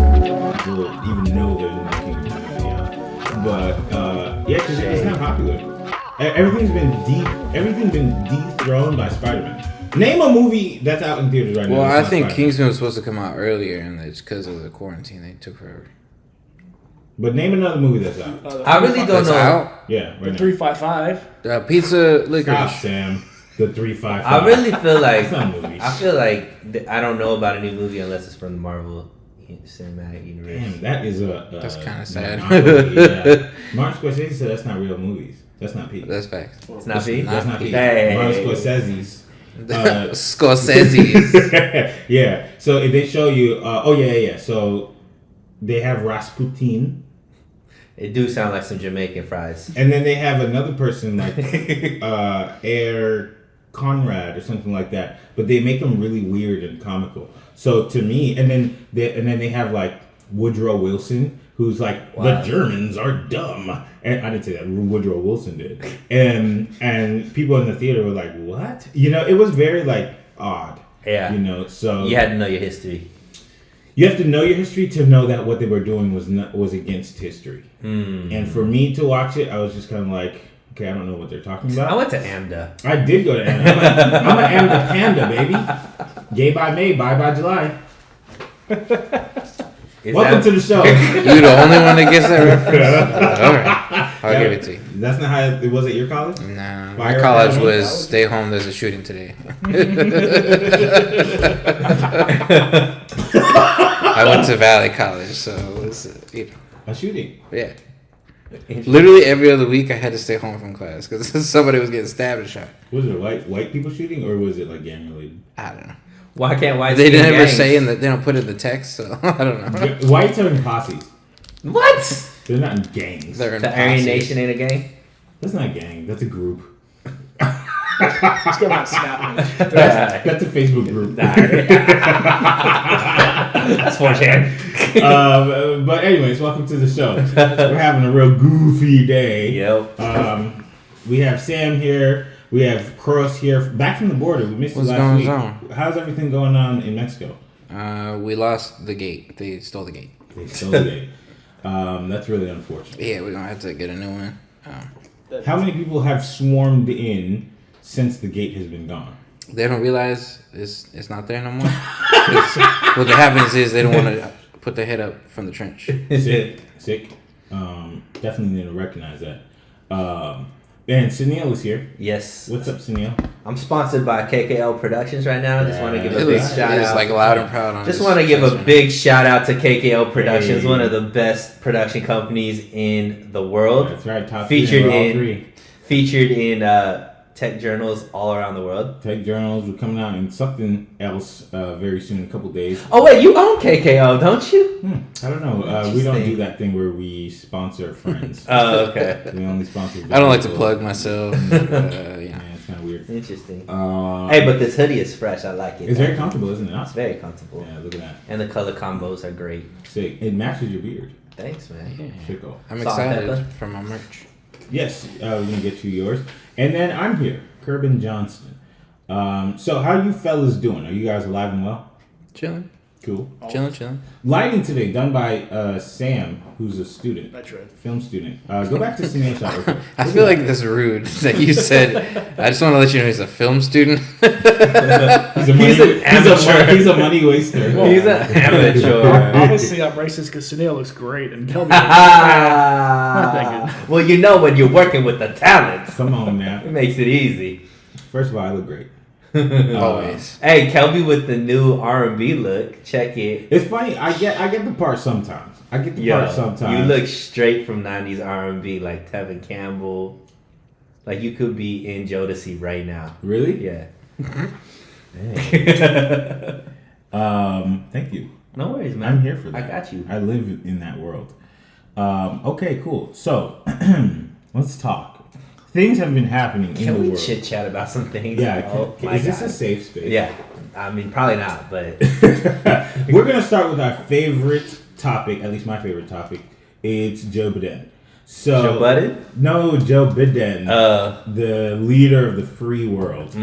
Even know there's a new Kingdom movie out. But yeah, because it's not popular. Everything's been dethroned by Spider-Man. Name a movie that's out in theaters right now. Well, I think Kingsman was supposed to come out earlier, and it's because of the quarantine. They took forever. But name another movie that's out. I really don't know. Out? Yeah, right The 355. Pizza Licorice. Stop, Sam. The 355. I really feel like It's not movies. I feel like I don't know about a new movie unless it's from the Marvel Cinematic Universe. Damn, that is That's kind of sad. Yeah. Martin Scorsese said that's not real movies. That's not Pete. That's facts. It's not Pete. That's not Pete. Hey. Martin Scorsese's. Scorsese's. Yeah. So if they show you, yeah. So they have Rasputin, It do sound like some Jamaican fries. and then they have another person like Air Conrad or something like that. But they make them really weird and comical. So to me, and then they have like Woodrow Wilson, who's like the Germans are dumb, and I didn't say that. Woodrow Wilson did, and people in the theater were like, "What?" You know, it was very like odd. Yeah. You know, so You had to know your history. you have to know your history to know that what they were doing was against history. And for me to watch it, I was just kind of like, okay, I don't know what they're talking about. I went to AMDA. I did go to AMDA. I'm an AMDA panda, baby. Gay by May, bye by July. Welcome to the show. You the only one that gets that reference? All right. I'll give it to you. That's not how it was at your college? Nah, Fire my college Academy? was stay home, there's a shooting today. I went to Valley College, so it was, A shooting. yeah. Literally every other week I had to stay home from class because somebody was getting stabbed and shot. Was it white people shooting, or was it like gang related? I don't know. Why can't whites They be didn't ever gangs? say in the, they don't put it in the text, so I don't know. Whites are in posses. What? They're not in gangs. They're in The Aryan posses. Nation ain't a gang? That's not a gang. That's a group. Let's go on snapping. That's a Facebook group. That's 4chan. But anyways, welcome to the show. We're having a real goofy day. Yep. We have Sam here. We have Cross here. Back from the border. We missed you What's last going week. on? How's everything going on in Mexico? We lost the gate. They stole the gate. They stole the gate. That's really unfortunate. Yeah, we're gonna have to get a new one. How many people have swarmed in since the gate has been gone? They don't realize it's not there no more. What happens is they don't want to put their head up from the trench. Sick. Definitely need to recognize that. And Sunil is here. Yes. What's up, Sunil? I'm sponsored by KKL Productions right now. Just want to give a It big was, shout it was out. like loud and proud on Just this want to give a chest, big shout out to KKL Productions, Hey. one of the best production companies in the world. That's right. Top Featured three, all in- three. Featured in tech journals all around the world. Tech journals. We're coming out in something else very soon, in a couple days. Oh wait, you own KKL, don't you? I don't know. We don't do Interesting. that thing where we sponsor friends. Oh, okay. We only sponsor. I don't like to people. plug myself. Yeah, Yeah. it's kind of weird. Interesting. Uh, Hey, but this hoodie is fresh. I like it. it's very comfortable, isn't it? It's very comfortable. Yeah, look at that. And the color combos are great. Sick. It matches your beard. Thanks, man. Yeah. Sicko. I'm Salt and excited pepper. for my merch. Yes, we're gonna get you yours. And then I'm here, Kerbin Johnston. So how you fellas doing? Are you guys alive and well? Chilling. Cool. Chilling. Lighting today done by Sam, who's a student, That's right. film student. Go back to Sunil shot. real quick. I feel like this is rude that you said. I just want to let you know he's a film student. He's an amateur. He's a money waster. He's an amateur. Obviously, I'm racist because Sunil looks great and Kelby looks Not that Well, you know when you're working with the talents, Come on now. it makes it easy. First of all, I look great. Always. Hey, Kelby with the new R&B look. Check it. It's funny. I get the part sometimes. I get the part sometimes. You look straight from 90s R&B like Tevin Campbell. Like you could be in Jodeci right now. Really? Yeah. Thank you. No worries, man. I'm here for that. I got you. I live in that world. Okay, cool. So let's talk. Things have been happening in Can the we world. chit chat about some things? Yeah. Oh, my Is this God. a safe space? Yeah. I mean, probably not, but We're gonna start with our favorite topic. At least my favorite topic. It's Joe Biden. So Joe Budden? No, Joe Biden, the leader of the free world.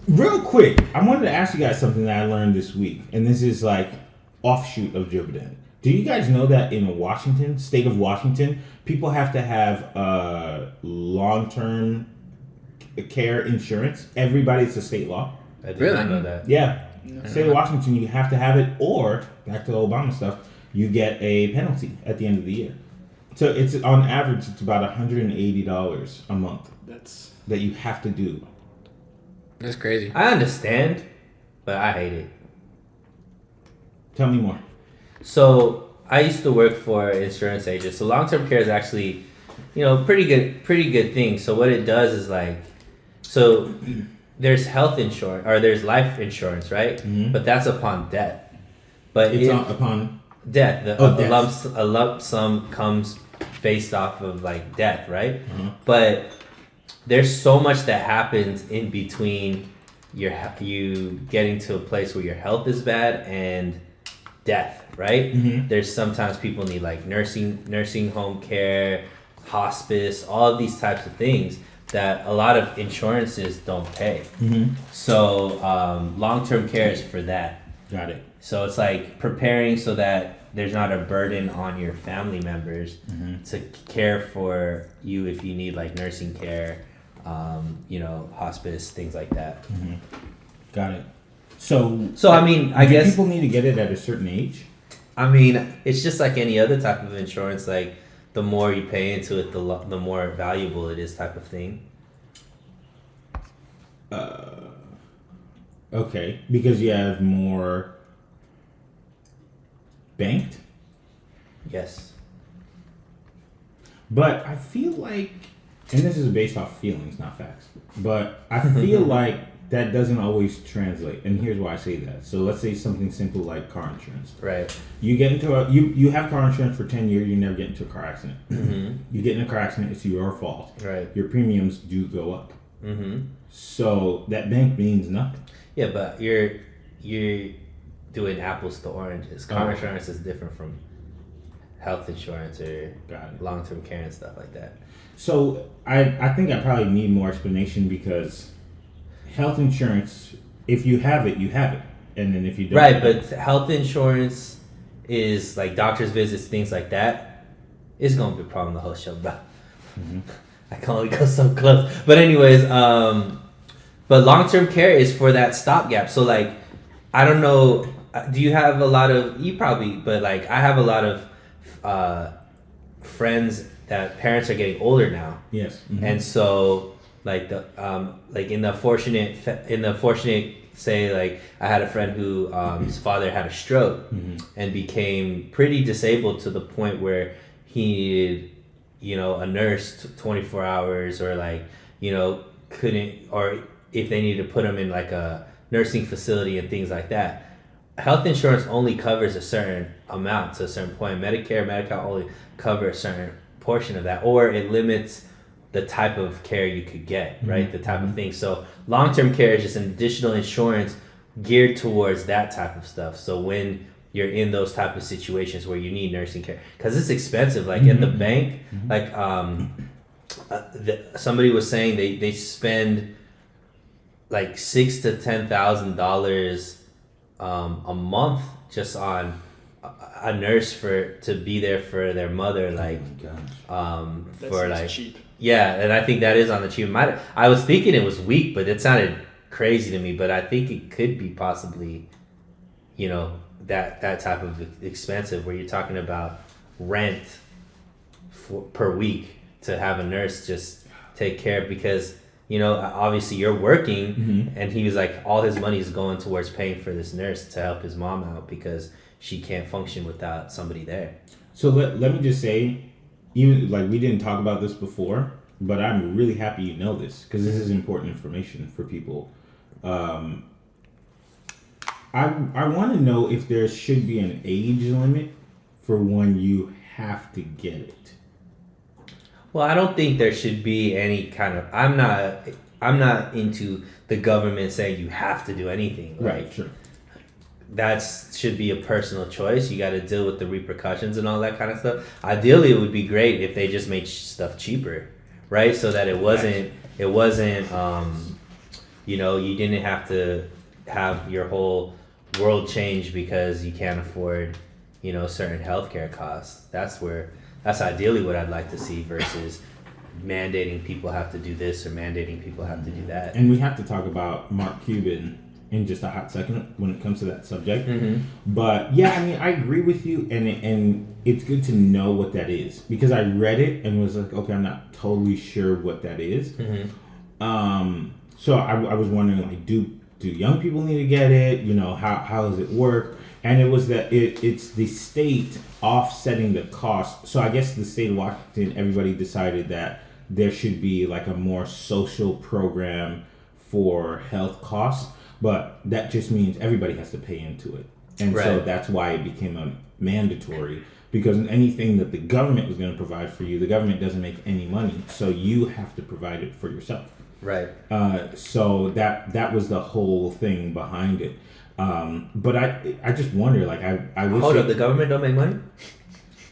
Real quick, I wanted to ask you guys something that I learned this week, and this is like offshoot of Joe Biden. Do you guys know that in Washington, state of Washington, people have to have long-term care insurance? Everybody, it's a state law. I did Really? not know that. Yeah. State of Washington, you have to have it, or back to the Obama stuff, you get a penalty at the end of the year. So it's on average, it's about $180 a month that you have to do. That's crazy. I understand, but I hate it. Tell me more. So I used to work for an insurance agent. So long-term care is actually, pretty good thing. So what it does is like, so there's health insurance or there's life insurance, right? Mm-hmm. But that's upon death. But It's upon death. death. A lump sum comes based off of like death, right? Uh-huh. But there's so much that happens in between you getting to a place where your health is bad and death, right? Mm-hmm. There's sometimes people need like nursing home care, hospice, all of these types of things that a lot of insurances don't pay. Mm-hmm. So long-term care is for that. Got it. So it's like preparing so that there's not a burden on your family members to care for you if you need like nursing care, hospice, things like that. Mm-hmm. Got it. So I mean, I guess people need to get it at a certain age. I mean, it's just like any other type of insurance. Like the more you pay into it, the more valuable it is, type of thing. Okay, because you have more banked. Yes. But I feel like, and this is based off feelings, not facts, but I feel like that doesn't always translate. And here's why I say that. So let's say something simple like car insurance. Right. You get into you have car insurance for 10 years, you never get into a car accident. Mm-hmm. You get in a car accident, it's your fault. Right. Your premiums do go up. Mm-hmm. So that bank means nothing. Yeah, but you're doing apples to oranges. Car Oh. insurance is different from health insurance or Got it. long-term care and stuff like that. So I think I probably need more explanation because health insurance, if you have it, you have it. And then if you don't. Right, but health insurance is like doctor's visits, things like that. It's going to be a problem the whole show, bro. Mm-hmm. I can only go so close. But anyways, but long-term care is for that stopgap. So like, I don't know, do you have a lot of, you probably, but like I have a lot of friends that parents are getting older now. Yes. Mm-hmm. And so like the like in the fortunate say, like I had a friend who his father had a stroke and became pretty disabled to the point where he needed, a nurse 24 hours or like, couldn't, or if they needed to put him in like a nursing facility and things like that. Health insurance only covers a certain amount to a certain point. Medicare, Medicaid only cover a certain portion of that, or it limits the type of care you could get, right? The type of thing. So long-term care is just an additional insurance geared towards that type of stuff. So when you're in those type of situations where you need nursing care, because it's expensive. Like in the bank, like somebody was saying they spend like $6,000 to $10,000 a month just on a nurse to be there for their mother, like That for seems like cheap. yeah, and I think that is on the cheap. I was thinking it was weak, but it sounded crazy to me. But I think it could be possibly, that type of expensive where you're talking about rent per week to have a nurse just take care of, because obviously you're working, and he was like all his money is going towards paying for this nurse to help his mom out because she can't function without somebody there. So let me just say, even like we didn't talk about this before, but I'm really happy you know this because this is important information for people. I want to know if there should be an age limit for when you have to get it. Well, I don't think there should be any kind of. I'm not into the government saying you have to do anything. Right. Sure. that should be a personal choice. You got to deal with the repercussions and all that kind of stuff. Ideally, it would be great if they just made stuff cheaper, right? So that it wasn't, you know, you didn't have to have your whole world change because you can't afford, you know, certain healthcare costs. That's ideally what I'd like to see versus mandating people have to do this or mandating people have to do that. And we have to talk about Mark Cuban in just a hot second when it comes to that subject. But yeah, I mean, I agree with you, and it's good to know what that is, because I read it and was like, okay, I'm not totally sure what that is. So I was wondering, like, do young people need to get it? You know, how does it work? And it was that it's the state offsetting the cost. So I guess the state of Washington, everybody decided that there should be like a more social program for health costs, but that just means everybody has to pay into it. And so that's why it became a mandatory, because anything that the government was going to provide for you, the government doesn't make any money, so you have to provide it for yourself. Right. So that was the whole thing behind it. But I just wonder, like, I wish Hold up, the government don't make money?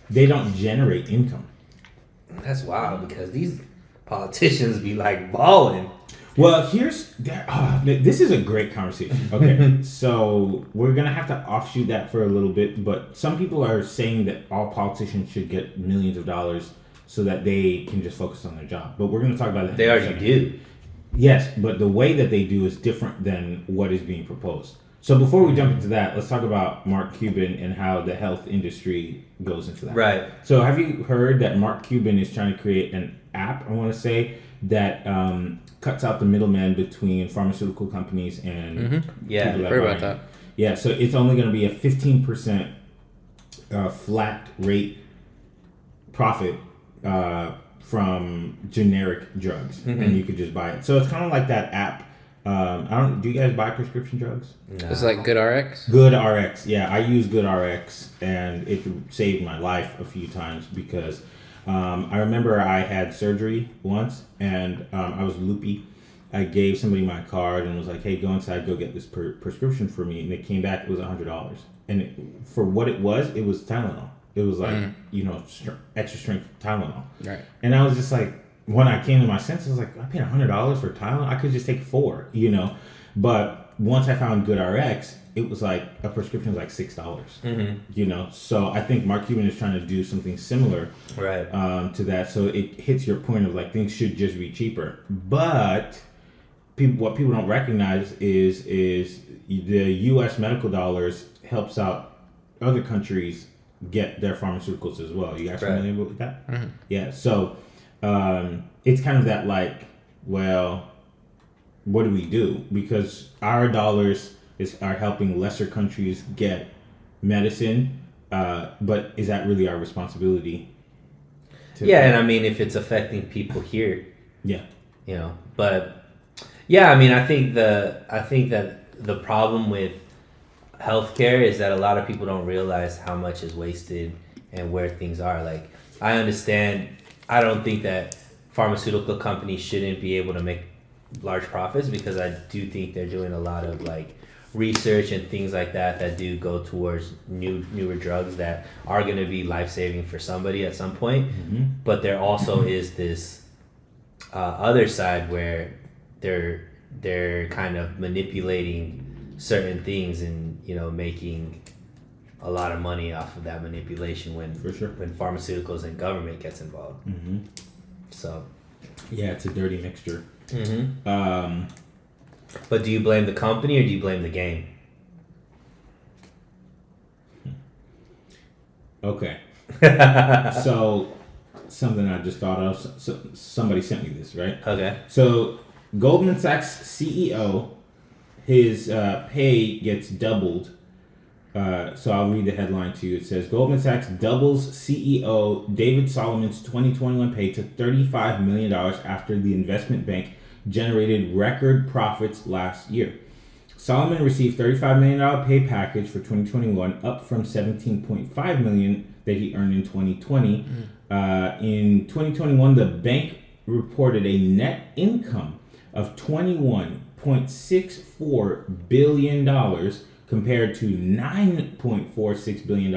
they don't generate income. That's wild, because these politicians be like balling. Well, this is a great conversation. Okay, so we're gonna have to offshoot that for a little bit, but some people are saying that all politicians should get millions of dollars so that they can just focus on their job. But we're gonna talk about that. They already do. Yes, but the way that they do is different than what is being proposed. So before we jump into that, let's talk about Mark Cuban and how the health industry goes into that. Right. So have you heard that Mark Cuban is trying to create an app, I want to say, that cuts out the middleman between pharmaceutical companies and Yeah, people that heard buy about it. that. Yeah, so it's only going to be a 15% flat rate profit from generic drugs, and you could just buy it. So it's kind of like that app. Do you guys buy prescription drugs? No. It's like Good RX. Good RX, yeah, I use Good RX, and it saved my life a few times because I remember I had surgery once, and I was loopy. I gave somebody my card and was like, "Hey, go inside, go get this prescription for me," and it came back. It was $100, and for what it was Tylenol. It was like extra strength Tylenol, Right. and I was just like, when I came to my senses, I was like, I paid $100 for Tylenol. I could just take 4, But once I found Good RX, it was like a prescription was like $6. So I think Mark Cuban is trying to do something similar, Right. to that. So it hits your point of like things should just be cheaper, but what people don't recognize is the U.S. medical dollars helps out other countries get their pharmaceuticals as well. You guys familiar with that? Mm-hmm. Yeah. So it's kind of that like, well, what do we do? Because our dollars are helping lesser countries get medicine, but is that really our responsibility? And I mean, if it's affecting people here, Yeah. But yeah, I mean, I think that the problem with healthcare is that a lot of people don't realize how much is wasted and where things are. Like, I understand. I don't think that pharmaceutical companies shouldn't be able to make large profits, because I do think they're doing a lot of like research and things like that do go towards newer drugs that are going to be life-saving for somebody at some point. But there also is this other side where they're kind of manipulating certain things and making a lot of money off of that manipulation when pharmaceuticals and government gets involved. So yeah, it's a dirty mixture. But do you blame the company or do you blame the game? Okay. So something I just thought of. So somebody sent me this, right? Okay. So Goldman Sachs CEO, his pay gets doubled. So I'll read the headline to you. It says, Goldman Sachs doubles CEO David Solomon's 2021 pay to $35 million after the investment bank generated record profits last year. Solomon received $35 million pay package for 2021, up from $17.5 million that he earned in 2020. In 2021, the bank reported a net income of $21.64 billion compared to $9.46 billion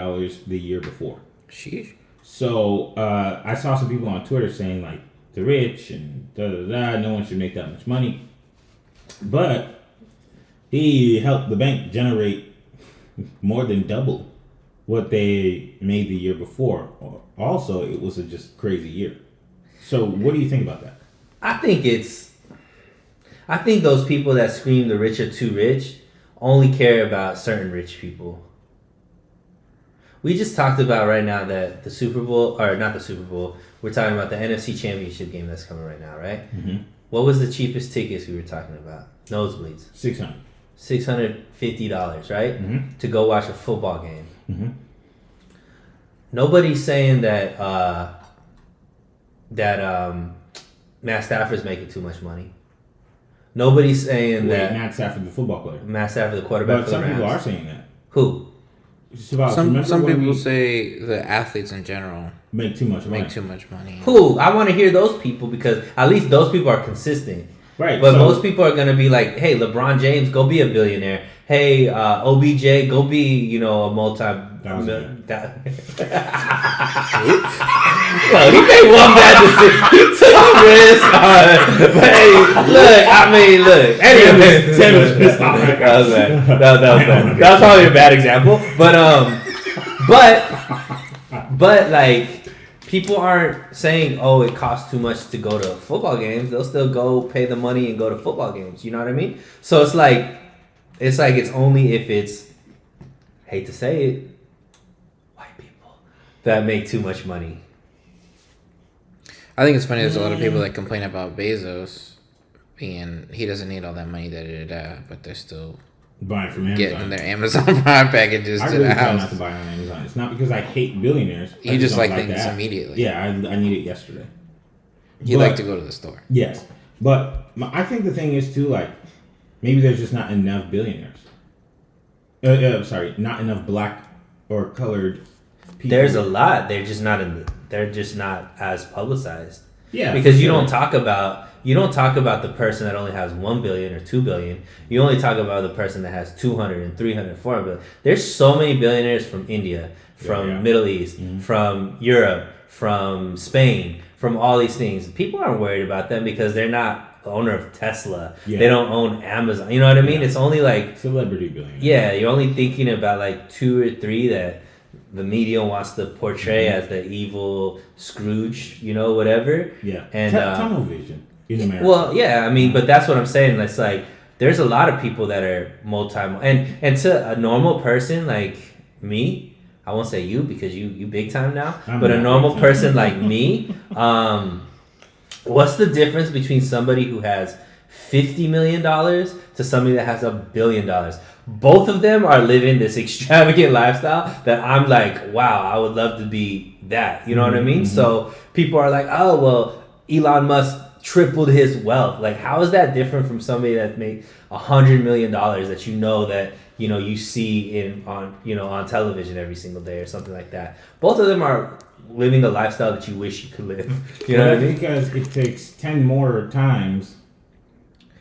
the year before. Sheesh. So I saw some people on Twitter saying like the rich and no one should make that much money. But he helped the bank generate more than double what they made the year before. Also, it was a just crazy year. So what do you think about that? I think those people that scream the rich are too rich only care about certain rich people. We just talked about right now that the Super Bowl, or not the Super Bowl, we're talking about the NFC Championship game that's coming right now, right? Mm-hmm. What was the cheapest tickets we were talking about? Nosebleeds. $650, right? Mm-hmm. To go watch a football game. Mm-hmm. Nobody's saying that Matt Stafford's making too much money. Nobody's saying that Matt Stafford, the football player. Matt Stafford, the quarterback But for the some people Rams. are saying that. Who? Some people say the athletes in general make too much money. make too much money. Who? I want to hear those people because at least those people are consistent. Right. But so, most people are going to be like, hey, LeBron James, go be a billionaire. Hey, OBJ, go be, a multi... That was Well, he made one bad decision. He took a risk. But hey, look. Anyway, that was bad. That was bad. That was probably a bad example. But like, people aren't saying, oh, it costs too much to go to football games. They'll still go pay the money and go to football games. You know what I mean? So it's like it's only if it's, hate to say it, white people that make too much money. I think it's funny. There's a lot of people that complain about Bezos being he doesn't need all that money, but they're still buying from Amazon. getting their Amazon Prime packages I to really the try not house. to buy on Amazon. It's not because I hate billionaires. I You just don't like things that. immediately. Yeah, I need it yesterday. You But- like to go to the store. Yes, but I think the thing is too, like, maybe there's just not enough billionaires. Not enough black or colored people. There's a lot. They're just not as publicized. Yeah, Because for you sure. don't talk about the person that only has 1 billion or 2 billion. You only talk about the person that has 200 and 300, 400 billion. There's so many billionaires from India, from Middle East, from Europe, from Spain, from all these things. People aren't worried about them because they're not the owner of Tesla. Yeah. They don't own Amazon. You know what I mean? Yeah. It's only like, Celebrity billionaires. yeah, you're only thinking about like 2 or 3 that the media wants to portray as the evil Scrooge, whatever. Yeah. And tunnel vision in America. well, yeah, I mean, but that's what I'm saying. It's like there's a lot of people that are and to a normal person like me, I won't say you because you big time now, but a not normal big time. person like me, what's the difference between somebody who has $50 million to somebody that has $1 billion? Both of them are living this extravagant lifestyle that I'm like, wow, I would love to be that. You know what I mean? So people are like, oh, well, Elon Musk tripled his wealth. Like, how is that different from somebody that made $100 million that you see on television every single day or something like that? Both of them are living the lifestyle that you wish you could live. You know what I mean? Because it takes 10 more times.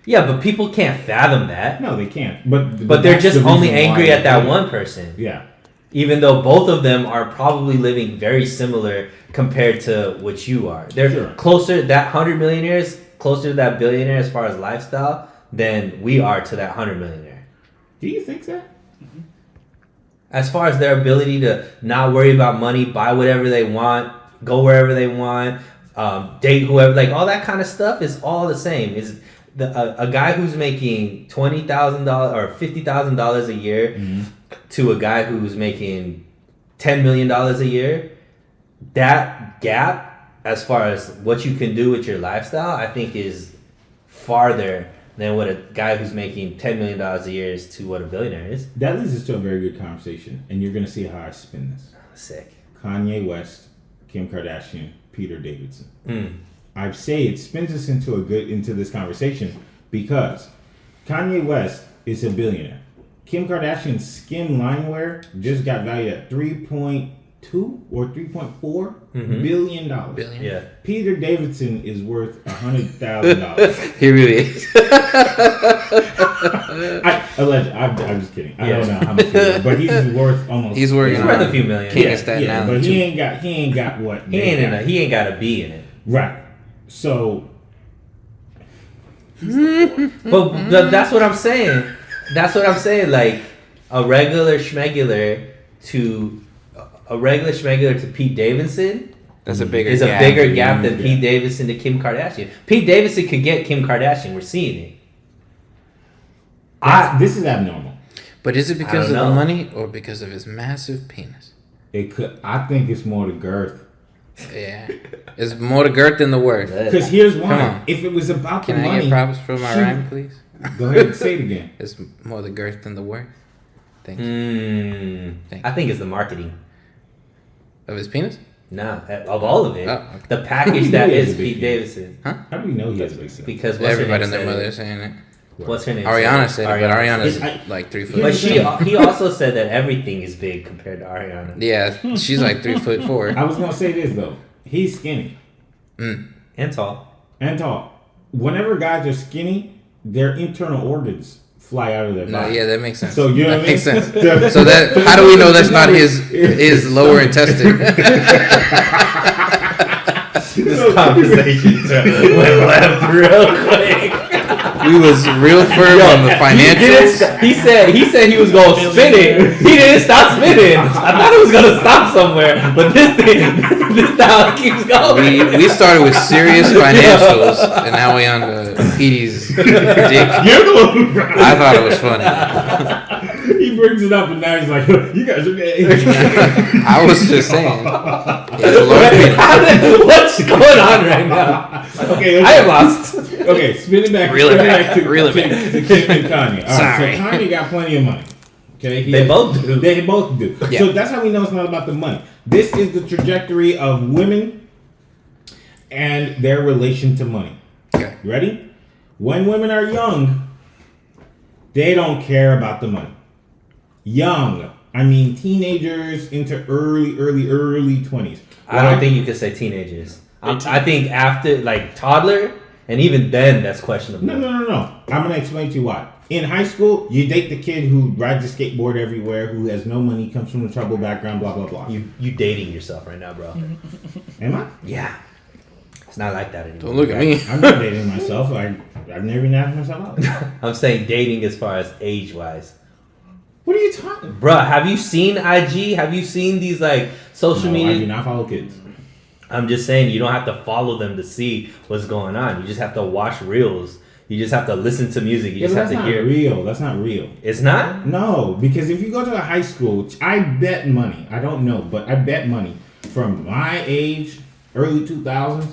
Yeah, but people can't fathom that. No, they can't. But they're that's just the only reason why angry they at that do it. one person. Yeah. Even though both of them are probably living very similar compared to what you are. They're Sure. closer, that 100 millionaires, closer to that billionaire as far as lifestyle than we are to that 100 millionaire. Do you think that? As far as their ability to not worry about money, buy whatever they want, go wherever they want, date whoever, like all that kind of stuff is all the same. Is a guy who's making $20,000 or $50,000 a year to a guy who's making $10 million a year, that gap as far as what you can do with your lifestyle, I think is farther than what a guy who's making $10 million a year is to what a billionaire is. That leads us to a very good conversation, and you're going to see how I spin this. Sick. Kanye West, Kim Kardashian, Peter Davidson. I'd say it spins us into this conversation because Kanye West is a billionaire. Kim Kardashian's skim lineware just got valued at $3.6 or 3.4 billion dollars. Billion. Yeah. Peter Davidson is worth $100,000. He really is. I'm just kidding. I don't know how much, but he's worth almost. He's working He's worth on a few million. King Yeah. of Staten yeah, Island but too. he ain't got what He ain't got a B in it. right. So But that's what I'm saying. That's what I'm saying. Like a regular schmegular to Pete Davidson That's a bigger is gap. a bigger gap than Yeah. Pete Davidson to Kim Kardashian. Pete Davidson could get Kim Kardashian. We're seeing it. this is abnormal. But is it because of don't the know. money or because of his massive penis? It could. I think it's more the girth. Yeah. It's more the girth than the worth. Because here's Come why. on. If it was about Can the I money, get props for my she- rhyme, please? Go ahead and say it again. It's more the girth than the worth. Thank you. I think it's the marketing. Of his penis? Nah, of all of it, Oh, okay. the package that He has is a big Pete penis. Davidson. How do you know he has a big son? Because what's Everybody her and name their said mother it? is saying it. What's her name? Ariana said it, but Ariana's I- like 3 foot. But Yeah. he also said that everything is big compared to Ariana. Yeah, she's like 3'4". I was gonna say this though. He's skinny And tall. and tall. Whenever guys are skinny, their internal organs fly out of their No, body. yeah, that makes sense. So you know that what I mean? makes sense. So that how do we know that's not his lower intestine? This conversation went left real quick. We was real firm on the financials. He said he was gonna spin it. He didn't stop spinning. I thought it was gonna stop somewhere, but this now it keeps going. We started with serious financials, and now we on to Petey's dick. You're the one who I thought it was funny. he brings it up and now he's like, you guys are gay. I was just saying. He has a large penis. What's going on right now? Okay, I am lost. Okay, spin it back. Reel it spin back, to, reel it to, back. to Kim and Kanye. All right, Sorry. so Kanye got plenty of money. Okay, They both do. They both do. Yeah. So that's how we know it's not about the money. This is the trajectory of women and their relation to money. Okay. You ready? When women are young, they don't care about the money. Young. I mean teenagers into early 20s. I don't think you could say teenagers. I think after like toddler, and even then that's questionable. No. I'm gonna explain to you why. In high school, you date the kid who rides a skateboard everywhere, who has no money, comes from a troubled background, blah blah blah. You dating yourself right now, bro. Am I? Yeah. It's not like that anymore. Don't look at me. I'm not dating myself. I've never even asked myself out. I'm saying dating as far as age wise. What are you talking? Bruh, have you seen IG? Have you seen these like social No, I do media? not follow kids. I'm just saying you don't have to follow them to see what's going on. You just have to watch reels. You just have to listen to music. You Yeah, just but have that's to not hear. real. That's not real. It's not? No, because if you go to a high school, I bet money. I don't know, but I bet money from my age, early 2000s.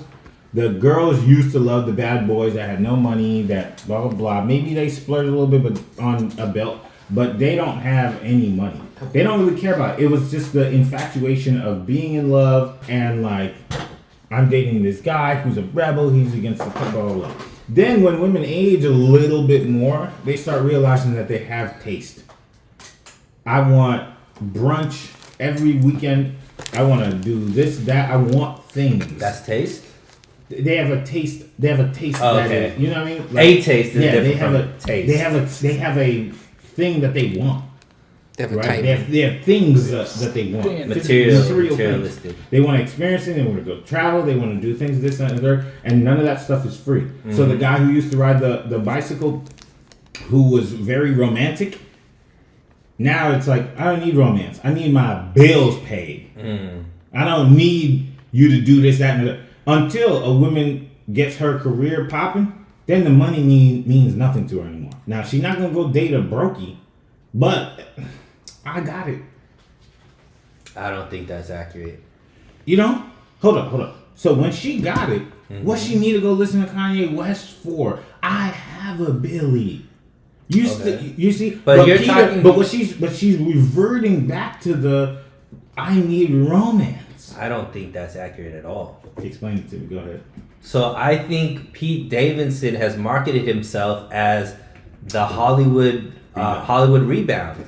The girls used to love the bad boys that had no money, that blah blah blah. Maybe they splurged a little bit, but on a belt, but they don't have any money. They don't really care about it. It was just the infatuation of being in love and like, I'm dating this guy who's a rebel. He's against the blah blah blah. Then when women age a little bit more, they start realizing that they have taste. I want brunch every weekend. I want to do this, that. I want things. That's taste? They have a taste. They have a taste. Oh, that okay. is, you know what I mean? A taste is yeah, they different have from a taste. They have a thing that they want. They have a Right? type. They have things that they want. Materialistic. Materialistic. They want to experience it. They want to go travel. They want to do things this and that, and none of that stuff is free. So the guy who used to ride the bicycle, who was very romantic, now it's like, I don't need romance. I need my bills paid. I don't need you to do this, that, and that. Until a woman gets her career popping, then the money means nothing to her anymore. Now she's not gonna go date a brokey, but I got it. I don't think that's accurate. You know? Hold up. So when she got it, what she need to go listen to Kanye West for? I have a Billy. You see, But you're talking- but she's reverting back to the I need romance. I don't think that's accurate at all. Explain it to me. Go ahead. So I think Pete Davidson has marketed himself as the Hollywood rebound,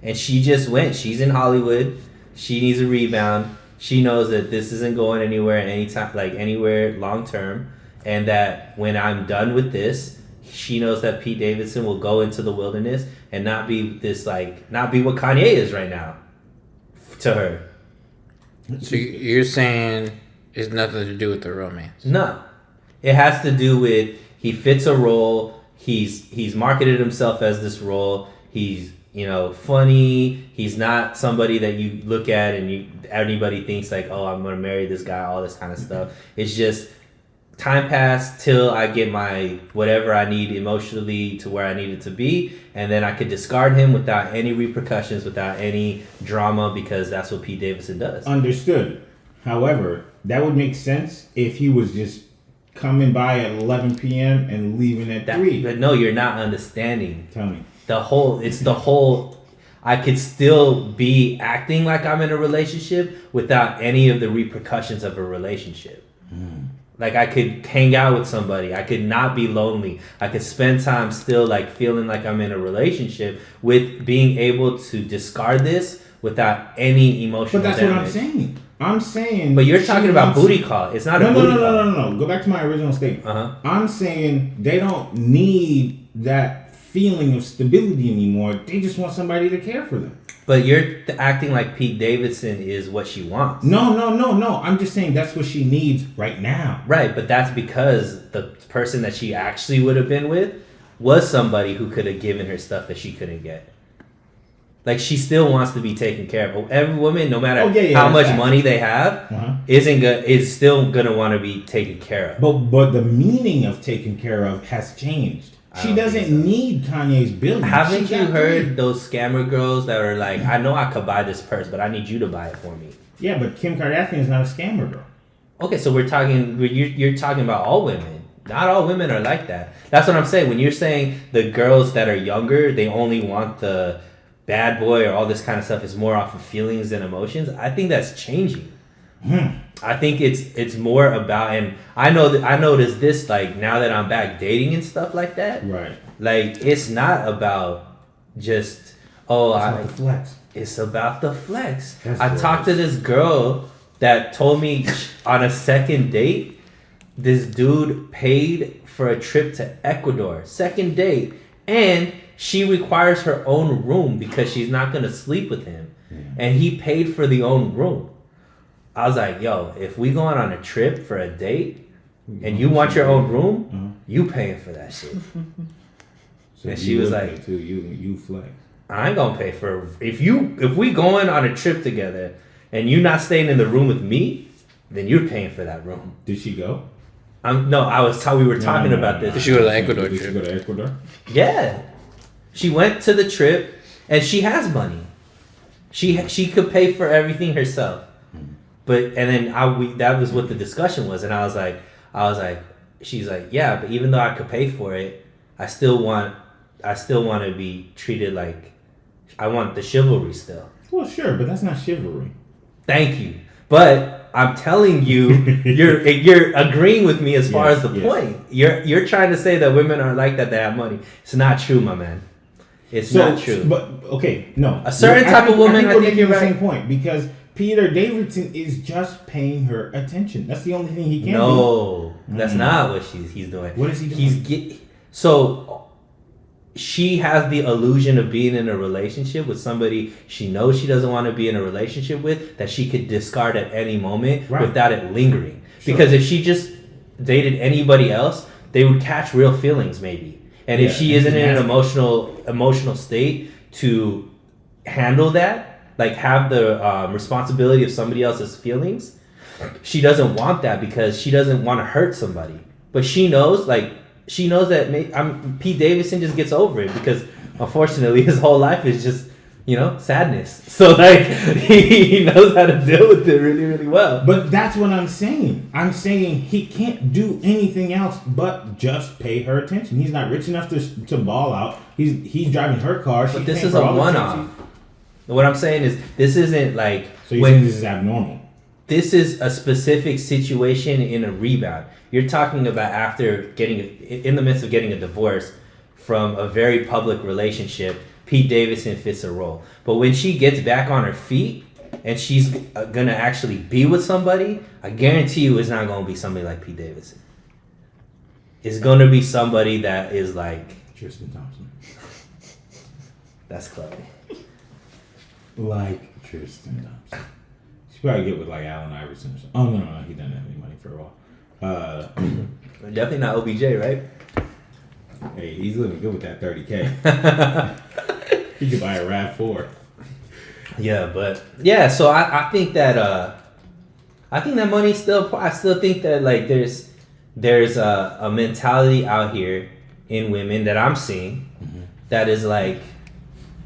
and she just went. She's in Hollywood. She needs a rebound. She knows that this isn't going anywhere anytime, like anywhere long term, and that when I'm done with this, she knows that Pete Davidson will go into the wilderness and not be what Kanye is right now to her. So you're saying it's nothing to do with the romance? No, it has to do with he fits a role. He's marketed himself as this role. He's funny. He's not somebody that you look at and anybody thinks like, oh, I'm gonna marry this guy. All this kind of stuff. It's just time passed till I get my whatever I need emotionally to where I need it to be, and then I could discard him without any repercussions, without any drama, because that's what Pete Davidson does. Understood. However, that would make sense if he was just coming by at 11 p.m. and leaving at 3. But no, you're not understanding. Tell me. It's the whole, I could still be acting like I'm in a relationship without any of the repercussions of a relationship. Like I could hang out with somebody. I could not be lonely. I could spend time still like feeling like I'm in a relationship with being able to discard this without any emotional But that's damage. what I'm saying. I'm saying. But you're talking about booty call. It's not a booty call. No. Go back to my original statement. Uh-huh. I'm saying they don't need that feeling of stability anymore. They just want somebody to care for them. But you're acting like Pete Davidson is what she wants. No. I'm just saying that's what she needs right now. Right, but that's because the person that she actually would have been with was somebody who could have given her stuff that she couldn't get. Like, she still wants to be taken care of. Every woman, no matter how much money they have, is still gonna want to be taken care of. But the meaning of taken care of has changed. She doesn't need Kanye's billion. Haven't you heard those scammer girls that are like, I know I could buy this purse, but I need you to buy it for me? Yeah, but Kim Kardashian is not a scammer girl. Okay, so you're talking about all women. Not all women are like that. That's what I'm saying. When you're saying the girls that are younger, they only want the bad boy or all this kind of stuff is more off of feelings and emotions. I think that's changing. I think it's more about, and I noticed this like now that I'm back dating and stuff like that. Right. Like, it's not about just It's about the flex. It's about the flex. That's I talked to this girl that told me on a second date, this dude paid for a trip to Ecuador. Second date. And she requires her own room because she's not going to sleep with him. Yeah. And he paid for the own room. I was like, yo, if we going on a trip for a date and you want your own room, you paying for that shit. So and she was like, too, you flex. I ain't gonna pay for if we going on a trip together and you not staying in the room with me, then you're paying for that room. Did she go? We were talking about this. Did she go to the Ecuador Did trip? she go to Ecuador? Yeah, she went to the trip and she has money. She could pay for everything herself. But that was what the discussion was, and I was like, she's like, yeah, but even though I could pay for it, I still want to be treated like I want the chivalry still. Well, sure, but that's not chivalry. Thank you, but I'm telling you, you're agreeing with me as far as the point. You're trying to say that women are like that. They have money. It's not true, my man. It's not true. But okay, no. A certain type of woman, I think you're the right. same point because Peter Davidson is just paying her attention. That's the only thing he can do. No, that's not what he's doing. What is he doing? So she has the illusion of being in a relationship with somebody she knows she doesn't want to be in a relationship with, that she could discard at any moment without it lingering. Sure. Because if she just dated anybody else, they would catch real feelings maybe. And if she isn't in an emotional state to handle that, like have the responsibility of somebody else's feelings, she doesn't want that because she doesn't want to hurt somebody. But she knows that Pete Davidson just gets over it because unfortunately his whole life is just, sadness. So like he knows how to deal with it really, really well. But that's what I'm saying. I'm saying he can't do anything else but just pay her attention. He's not rich enough to ball out. He's driving her car. But this is a one-off. What I'm saying is, this isn't like... So you're saying this is abnormal? This is a specific situation in a rebound. You're talking about after in the midst of getting a divorce from a very public relationship, Pete Davidson fits a role. But when she gets back on her feet and she's gonna actually be with somebody, I guarantee you it's not gonna be somebody like Pete Davidson. It's gonna be somebody that is like Tristan Thompson. That's clever. Like Tristan Thompson. She probably get with like Allen Iverson or something. Oh no, he doesn't have any money for a while. Definitely not OBJ, right? Hey, he's living good with that 30K. He could buy a RAV4. Yeah, but yeah, so I think that money still. I still think that like there's a mentality out here in women that I'm seeing that is like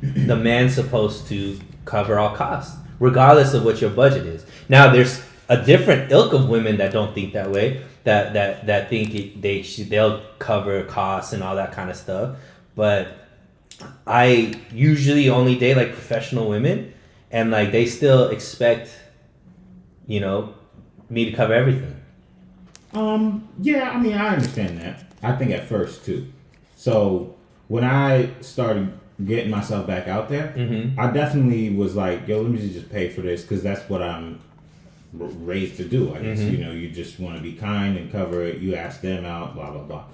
the man's supposed to cover all costs, regardless of what your budget is. Now there's a different ilk of women that don't think that way. That think they'll cover costs and all that kind of stuff. But I usually only date like professional women, and like they still expect, me to cover everything. Yeah, I mean, I understand that. I think at first too. So when I started getting myself back out there, I definitely was like, yo, let me just pay for this because that's what I'm raised to do. I guess you just want to be kind and cover it. You ask them out, blah blah blah.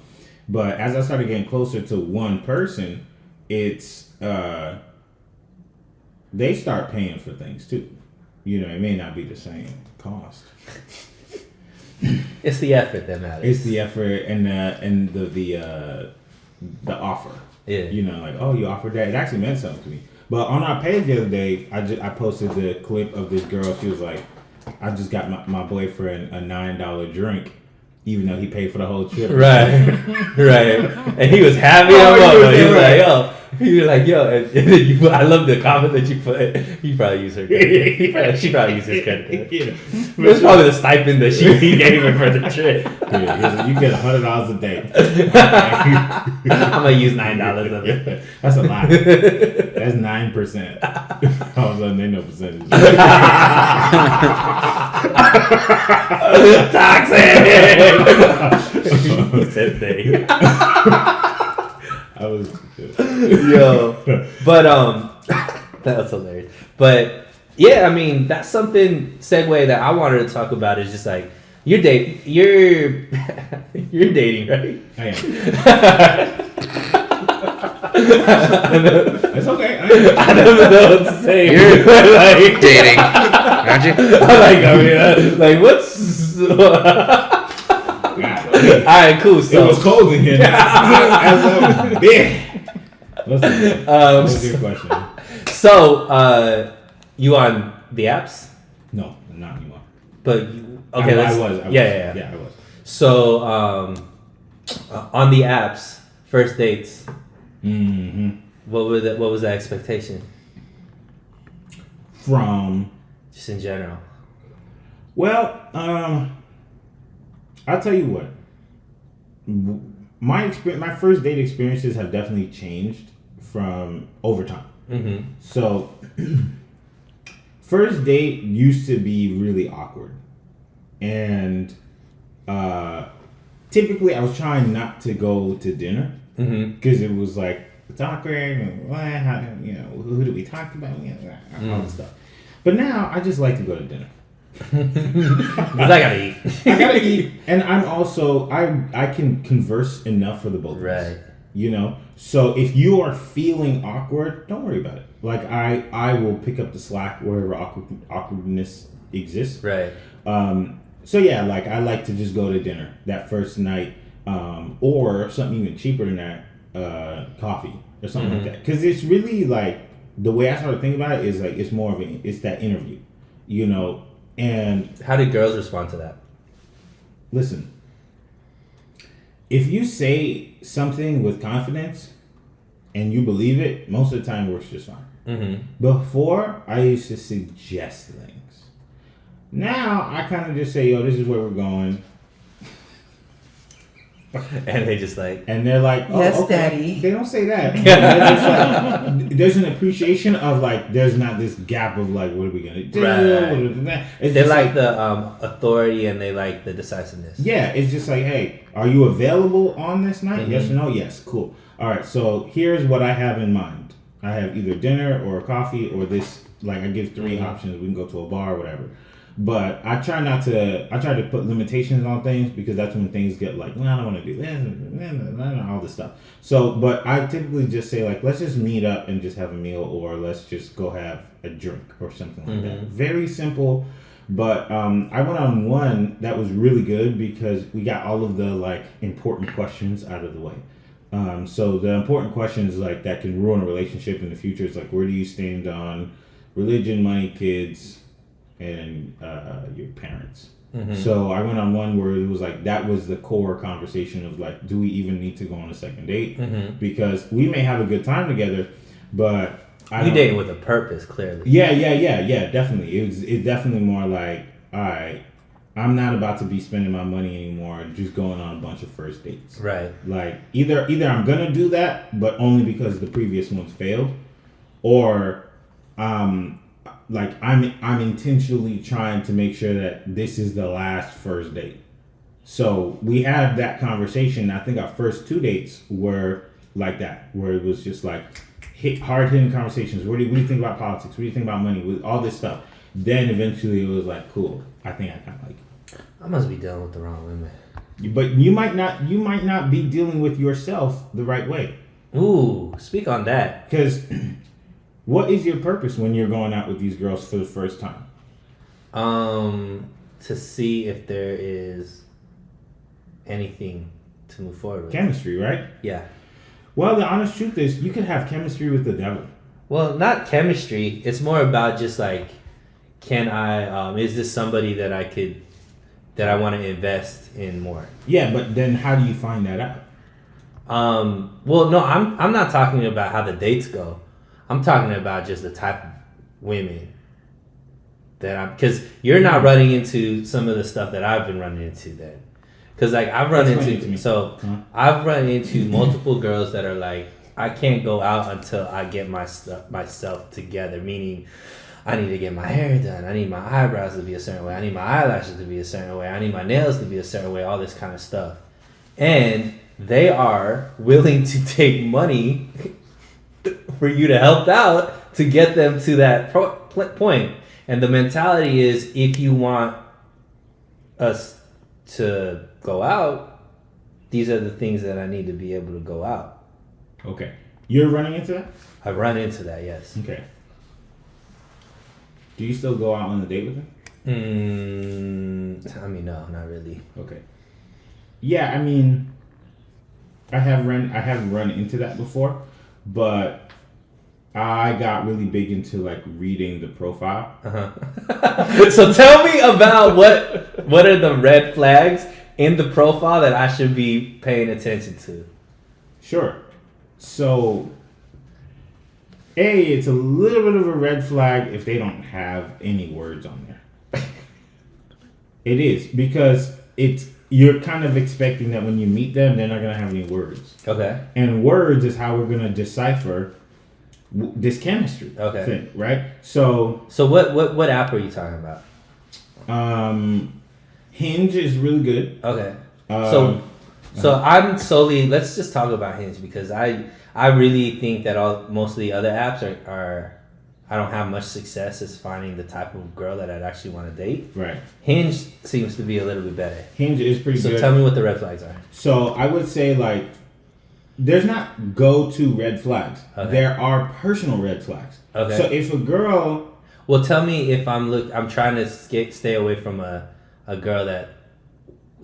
But as I started getting closer to one person, it's they start paying for things too. It may not be the same cost. It's the effort that matters. It's the effort and the offer. Yeah. Like, oh, you offered that. It actually meant something to me. But on our page the other day, I posted the clip of this girl. She was like, I just got my boyfriend a $9 drink, even though he paid for the whole trip. Right. And he was happy. He was like, yo. And then I love the comment that you put. He probably used her credit. She probably used his credit. Yeah. It's probably the stipend that he gave her for the trip. Yeah, you get $100 a day. I'm gonna use $9 of it. That's a lot. That's 9%. All of a sudden, they know percentage. Toxic. Same thing. I was. Yo, but that was hilarious. But yeah, I mean, that's something segue that I wanted to talk about is just like you're dating, right? I am. It's okay. I don't know what to say. You're like dating, aren't you? Like what's? All right, cool. So it was cold in here. What's your question? So, you on the apps? No, not anymore. But okay, I was. Yeah, I was. So, on the apps, first dates. Mm-hmm. What was the expectation? From just in general. Well, I'll tell you what. My first date experiences have definitely changed from over time. Mm-hmm. So, first date used to be really awkward, and typically I was trying not to go to dinner because it was like it's awkward. And, who do we talk about? All this stuff. But now I just like to go to dinner. Because I gotta eat. I gotta eat, and I'm also I can converse enough for the both of us. Right. So if you are feeling awkward, don't worry about it. Like I will pick up the slack wherever awkwardness exists. Right. So yeah, like I like to just go to dinner that first night, or something even cheaper than that, coffee or something like that. Because it's really like the way I started thinking about it is like it's more of it's that interview, And how did girls respond to that? Listen, if you say something with confidence and you believe it, most of the time it works just fine. Mm-hmm. Before, I used to suggest things. Now, I kind of just say, yo, this is where we're going. And they just like... And they're like, oh, yes, okay. Daddy. They don't say that. They're just like, there's an appreciation of like, there's not this gap of like, what are we going to do? Right. It's they just like the authority and they like the decisiveness. Yeah, it's just like, hey, are you available on this night? Mm-hmm. Yes or no? Yes, cool. All right, so here's what I have in mind. I have either dinner or coffee or this like I give 3 options. We can go to a bar or whatever. But I try to put limitations on things because that's when things get like, well, I don't want to do this, all this stuff. So, but I typically just say like, let's just meet up and just have a meal, or let's just go have a drink or something like that. Very simple. But I went on one that was really good because we got all of the like important questions out of the way. So the important questions like that can ruin a relationship in the future is like, where do you stand on religion, money, kids, and your parents? So I went on one where it was like that was the core conversation of like, do we even need to go on a second date? Because we may have a good time together, but you dating with a purpose, clearly. Yeah, definitely. It's definitely more like, all right, I'm not about to be spending my money anymore just going on a bunch of first dates. Right. Like either I'm gonna do that, but only because the previous ones failed, or like I'm intentionally trying to make sure that this is the last first date. So we had that conversation. I think our first 2 dates were like that, where it was just like hard-hitting conversations. What do you think about politics? What do you think about money? With all this stuff. Then eventually it was like, cool, I think I kind of like it. I must be dealing with the wrong women. But you might not be dealing with yourself the right way. Ooh, speak on that. Because what is your purpose when you're going out with these girls for the first time? To see if there is anything to move forward with. Chemistry, right? Yeah. Well, the honest truth is, you could have chemistry with the devil. Well, not chemistry. It's more about just like, can I? Is this somebody that I want to invest in more? Yeah, but then how do you find that out? Well, no, I'm not talking about how the dates go. I'm talking about just the type of women that because you're not running into some of the stuff that I've been running into then. Because like I've run into multiple girls that are like, I can't go out until I get myself together. Meaning, I need to get my hair done. I need my eyebrows to be a certain way. I need my eyelashes to be a certain way. I need my nails to be a certain way. All this kind of stuff, and they are willing to take money for you to help out to get them to that point. And the mentality is, if you want us to go out, these are the things that I need to be able to go out. Okay. You're running into that? I run into that, yes. Okay. Do you still go out on a date with them? I mean, no, not really. Okay. Yeah, I mean, I have run into that before, but I got really big into like reading the profile. So tell me about what are the red flags in the profile that I should be paying attention to? Sure. So, it's a little bit of a red flag if they don't have any words on there. It is, because you're kind of expecting that when you meet them, they're not going to have any words. Okay. And words is how we're going to decipher this chemistry thing, right? So what app are you talking about? Hinge is really good. Okay. So I'm solely, let's just talk about Hinge, because I really think that most of the other apps are I don't have much success as finding the type of girl that I'd actually want to date. Right. Hinge seems to be a little bit better. Hinge is pretty good. So tell me what the red flags are. So I would say like, there's not go-to red flags. Okay. There are personal red flags. Okay. So if a girl... Well, tell me if I'm trying to stay away from a girl that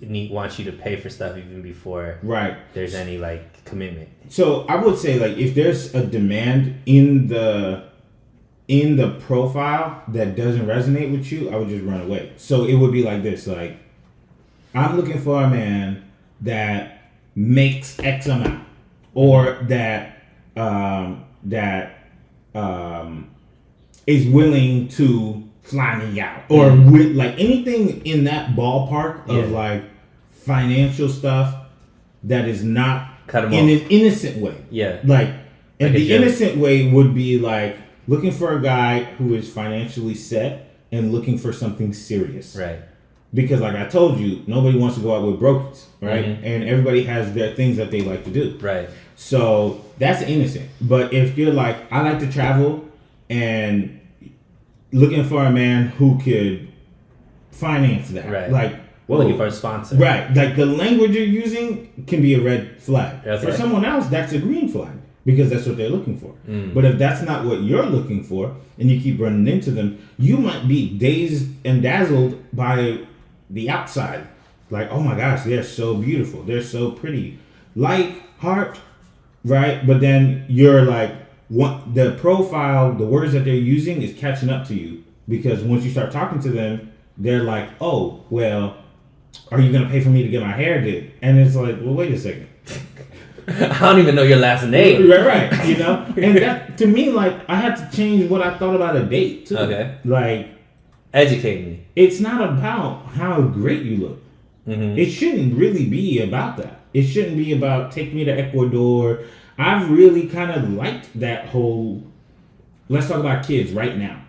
wants you to pay for stuff even before there's any like commitment. So I would say like, if there's a demand in the profile that doesn't resonate with you, I would just run away. So it would be like this, like, I'm looking for a man that makes X amount, or that is willing to fly me out, or with like anything in that ballpark of like financial stuff that is not in an innocent way. Yeah. Like, and the innocent way would be like looking for a guy who is financially set and looking for something serious. Right. Because like I told you, nobody wants to go out with brokies, right? Mm-hmm. And everybody has their things that they like to do. Right. So that's innocent. But if you're like, I like to travel and looking for a man who could finance that. Right. Like, whoa. Looking for a sponsor. Right. Like the language you're using can be a red flag. Okay. For someone else, that's a green flag because that's what they're looking for. But if that's not what you're looking for and you keep running into them, you might be dazed and dazzled by the outside. Like, oh my gosh, they're so beautiful. They're so pretty. Like, heart, right? But then you're like, the profile, the words that they're using is catching up to you. Because once you start talking to them, they're like, oh, well, are you going to pay for me to get my hair did? And it's like, well, wait a second. I don't even know your last name. Right, you know? And that, to me, like, I had to change what I thought about a date, too. Okay. Like, educate me. It's not about how great you look. It shouldn't really be about that. It shouldn't be about take me to Ecuador. I've really kind of liked that whole, let's talk about kids right now.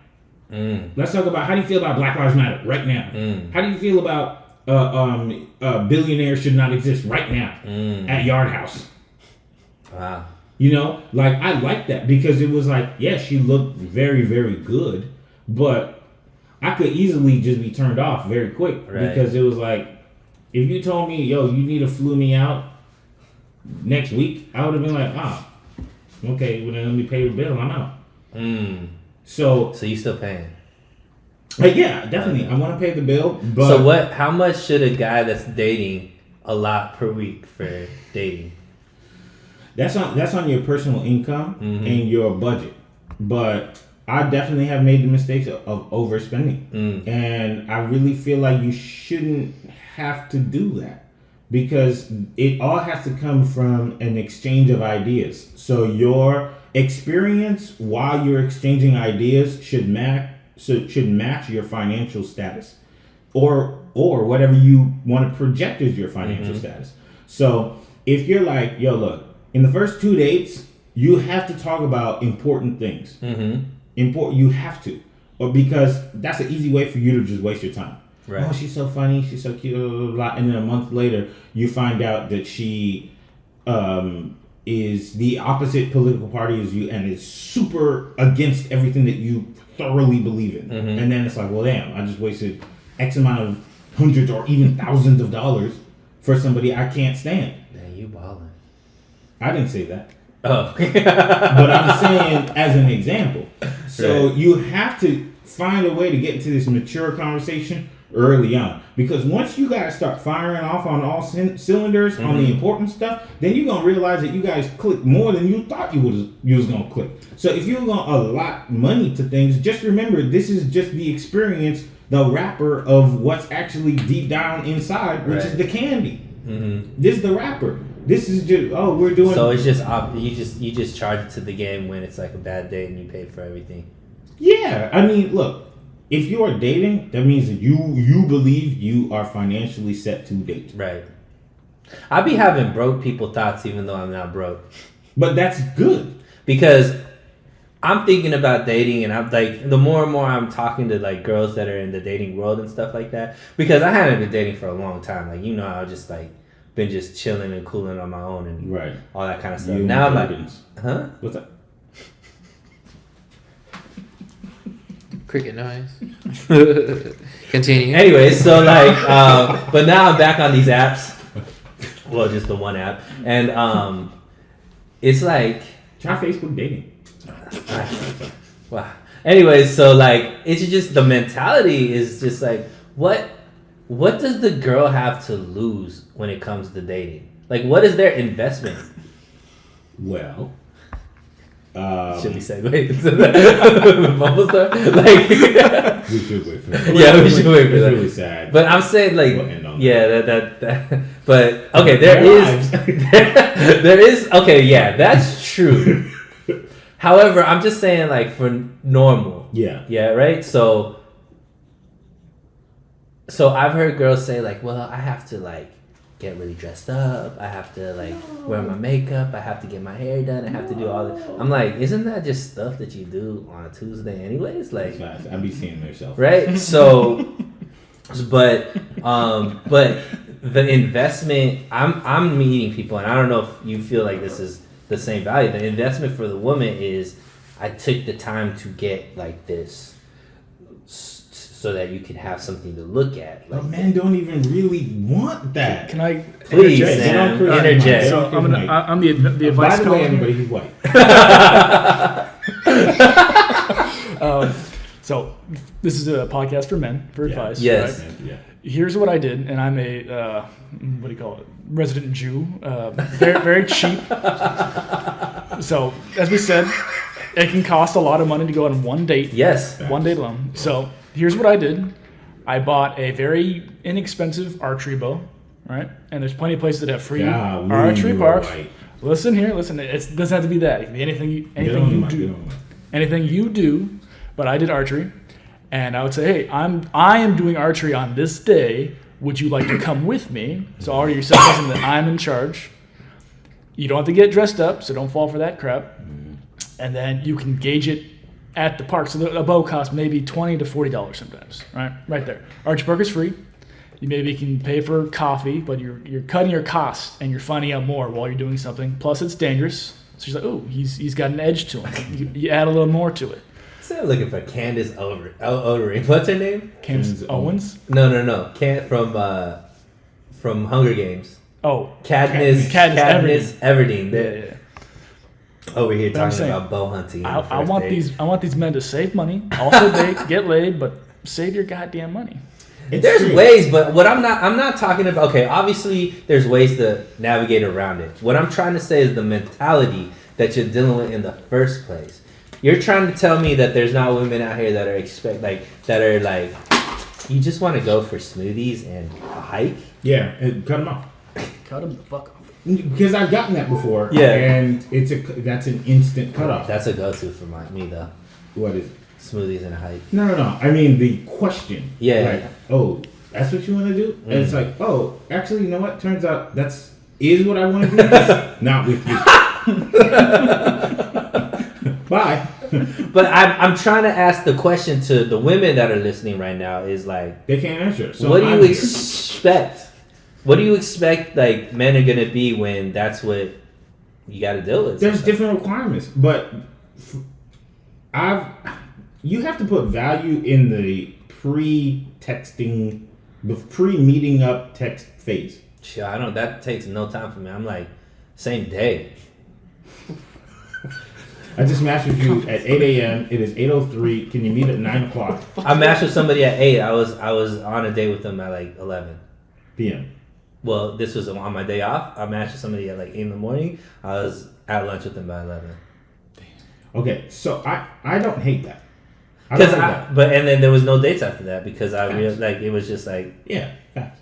Let's talk about, how do you feel about Black Lives Matter right now? How do you feel about billionaires should not exist right now at Yard House? Wow. You know, like I like that because it was like, yeah, she looked very, very good, but I could easily just be turned off very quick because it was like, if you told me, yo, you need to flew me out next week, I would have been like, okay, well then let me pay the bill, I'm out. So you still paying? Yeah, definitely. I want to pay the bill, but so how much should a guy that's dating a lot per week for dating? That's on your personal income and your budget. But I definitely have made the mistakes of overspending. And I really feel like you shouldn't have to do that because it all has to come from an exchange of ideas. So your experience while you're exchanging ideas should match your financial status or whatever you want to project as your financial status. So if you're like, yo, look, in the first 2 dates, you have to talk about important things. You have to, or because that's an easy way for you to just waste your time. Right. Oh, she's so funny, she's so cute, blah, blah, blah. And then a month later, you find out that she is the opposite political party as you and is super against everything that you thoroughly believe in. And then it's like, well, damn, I just wasted X amount of hundreds or even thousands of dollars for somebody I can't stand. Man, you ballin'. I didn't say that. Oh. But I'm saying as an example. So you have to find a way to get into this mature conversation early on. Because once you guys start firing off on all cylinders on the important stuff, then you're going to realize that you guys click more than you thought you was going to click. So if you're going to allot money to things, just remember this is just the experience, the wrapper of what's actually deep down inside, which is the candy. This is the wrapper. This is just we're doing. So it's just you just charge it to the game when it's like a bad date and you pay for everything. Yeah, I mean, look, if you are dating, that means that you believe you are financially set to date. Right. I be having broke people thoughts even though I'm not broke. But that's good because I'm thinking about dating and I'm like the more and more I'm talking to like girls that are in the dating world and stuff like that because I hadn't been dating for a long time. Like I was just like been just chilling and cooling on my own and all that kind of stuff. Now I'm like, huh? What's up? Cricket noise. Continue. Anyway, so like, but now I'm back on these apps. Well, just the one app, and it's like try Facebook dating. Wow. Anyways, so like, it's just the mentality is just like, what does the girl have to lose when it comes to dating? Like, what is their investment? Well. Should we segue into the bubble star? Like, we should wait for that. Yeah, we should wait for that. It's really sad. But I'm saying like, yeah, that. But okay, there is. Okay, yeah, that's true. However, I'm just saying like for normal. Yeah, right. So I've heard girls say like, well, I have to like get really dressed up. I have to like wear my makeup. I have to get my hair done. I have to do all this. I'm like, isn't that just stuff that you do on a Tuesday anyways? Like, I'd be seeing myself. Right. So, but the investment. I'm meeting people, and I don't know if you feel like this is the same value. The investment for the woman is I took the time to get like this so that you can have something to look at. But men don't even really want that. Can I Please, interject? Sam, They don't interject. So I'm the advice By the way, column. everybody, he's white. So this is a podcast for men for advice. Yes. Right? Yeah. Here's what I did, and I'm a what do you call it? Resident Jew. Very very cheap. So as we said, it can cost a lot of money to go on one date. Yes. One date alone. So here's what I did. I bought a very inexpensive archery bow, right? And there's plenty of places that have free Golly, archery you are parks. white. Listen here, listen. It doesn't have to be that. It can be anything you anything you do. But I did archery, and I would say, hey, I am doing archery on this day. Would you like to come with me? So already you're saying that I'm in charge. You don't have to get dressed up, so don't fall for that crap. And then you can gauge it at the park. So a bow costs maybe $20 to $40 sometimes, right there. Archery park is free. You maybe can pay for coffee, but you're cutting your costs and you're finding out more while you're doing something. Plus, it's dangerous. So she's like, oh, he's got an edge to him. You add a little more to it. So I'm looking for Candace Overing. What's her name? Candace Owens. No. From Hunger Games. Oh, Katniss Everdeen. yeah, They're yeah. over here But I'm talking saying, about bow hunting. on the I first want date. I want these men to save money, also date, get laid, but save your goddamn money. There's ways, but what I'm not talking about. Okay, obviously there's ways to navigate around it. What I'm trying to say is the mentality that you're dealing with in the first place. You're trying to tell me that there's not women out here that are like, you just want to go for smoothies and a hike. Yeah, and cut them off. Cut them the fuck off. Because I've gotten that before. Yeah. And that's an instant cutoff. That's a go-to for me though. What is it? Smoothies and a hike. No. I mean the question. Yeah. Like, oh, that's what you want to do? And it's like, oh, actually, you know what? Turns out is what I want to do. Just not with you. Bye. But I'm trying to ask the question to the women that are listening right now is like, They can't answer. So what do I'm you here. expect? What do you expect like men are gonna be when that's what you got to deal with? There's sometimes? different requirements, but you have to put value in the pre-texting, the pre-meeting up text phase. Shit, I don't. That takes no time for me. I'm like, same day. I just matched with you at 8 a.m. It is 8:03. Can you meet at 9 o'clock I matched with somebody at 8. I was on a date with them at like 11. p.m.? Well, this was on my day off. I matched with somebody at like 8 in the morning. I was at lunch with them by 11. Okay, so I don't hate that. I don't hate that. And then there was no dates after that because I Facts. realized like it was just like Yeah, facts.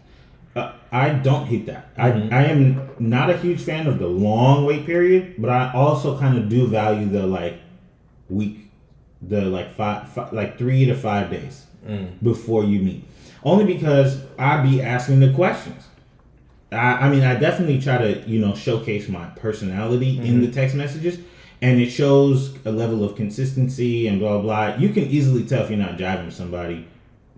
I don't hate that. Mhm. I am not a huge fan of the long wait period, but I also kind of do value the like week, the like like 3 to 5 days before you meet. Only because I be asking the questions. I mean, I definitely try to showcase my personality in the text messages, and it shows a level of consistency and blah blah. You can easily tell if you're not jiving with somebody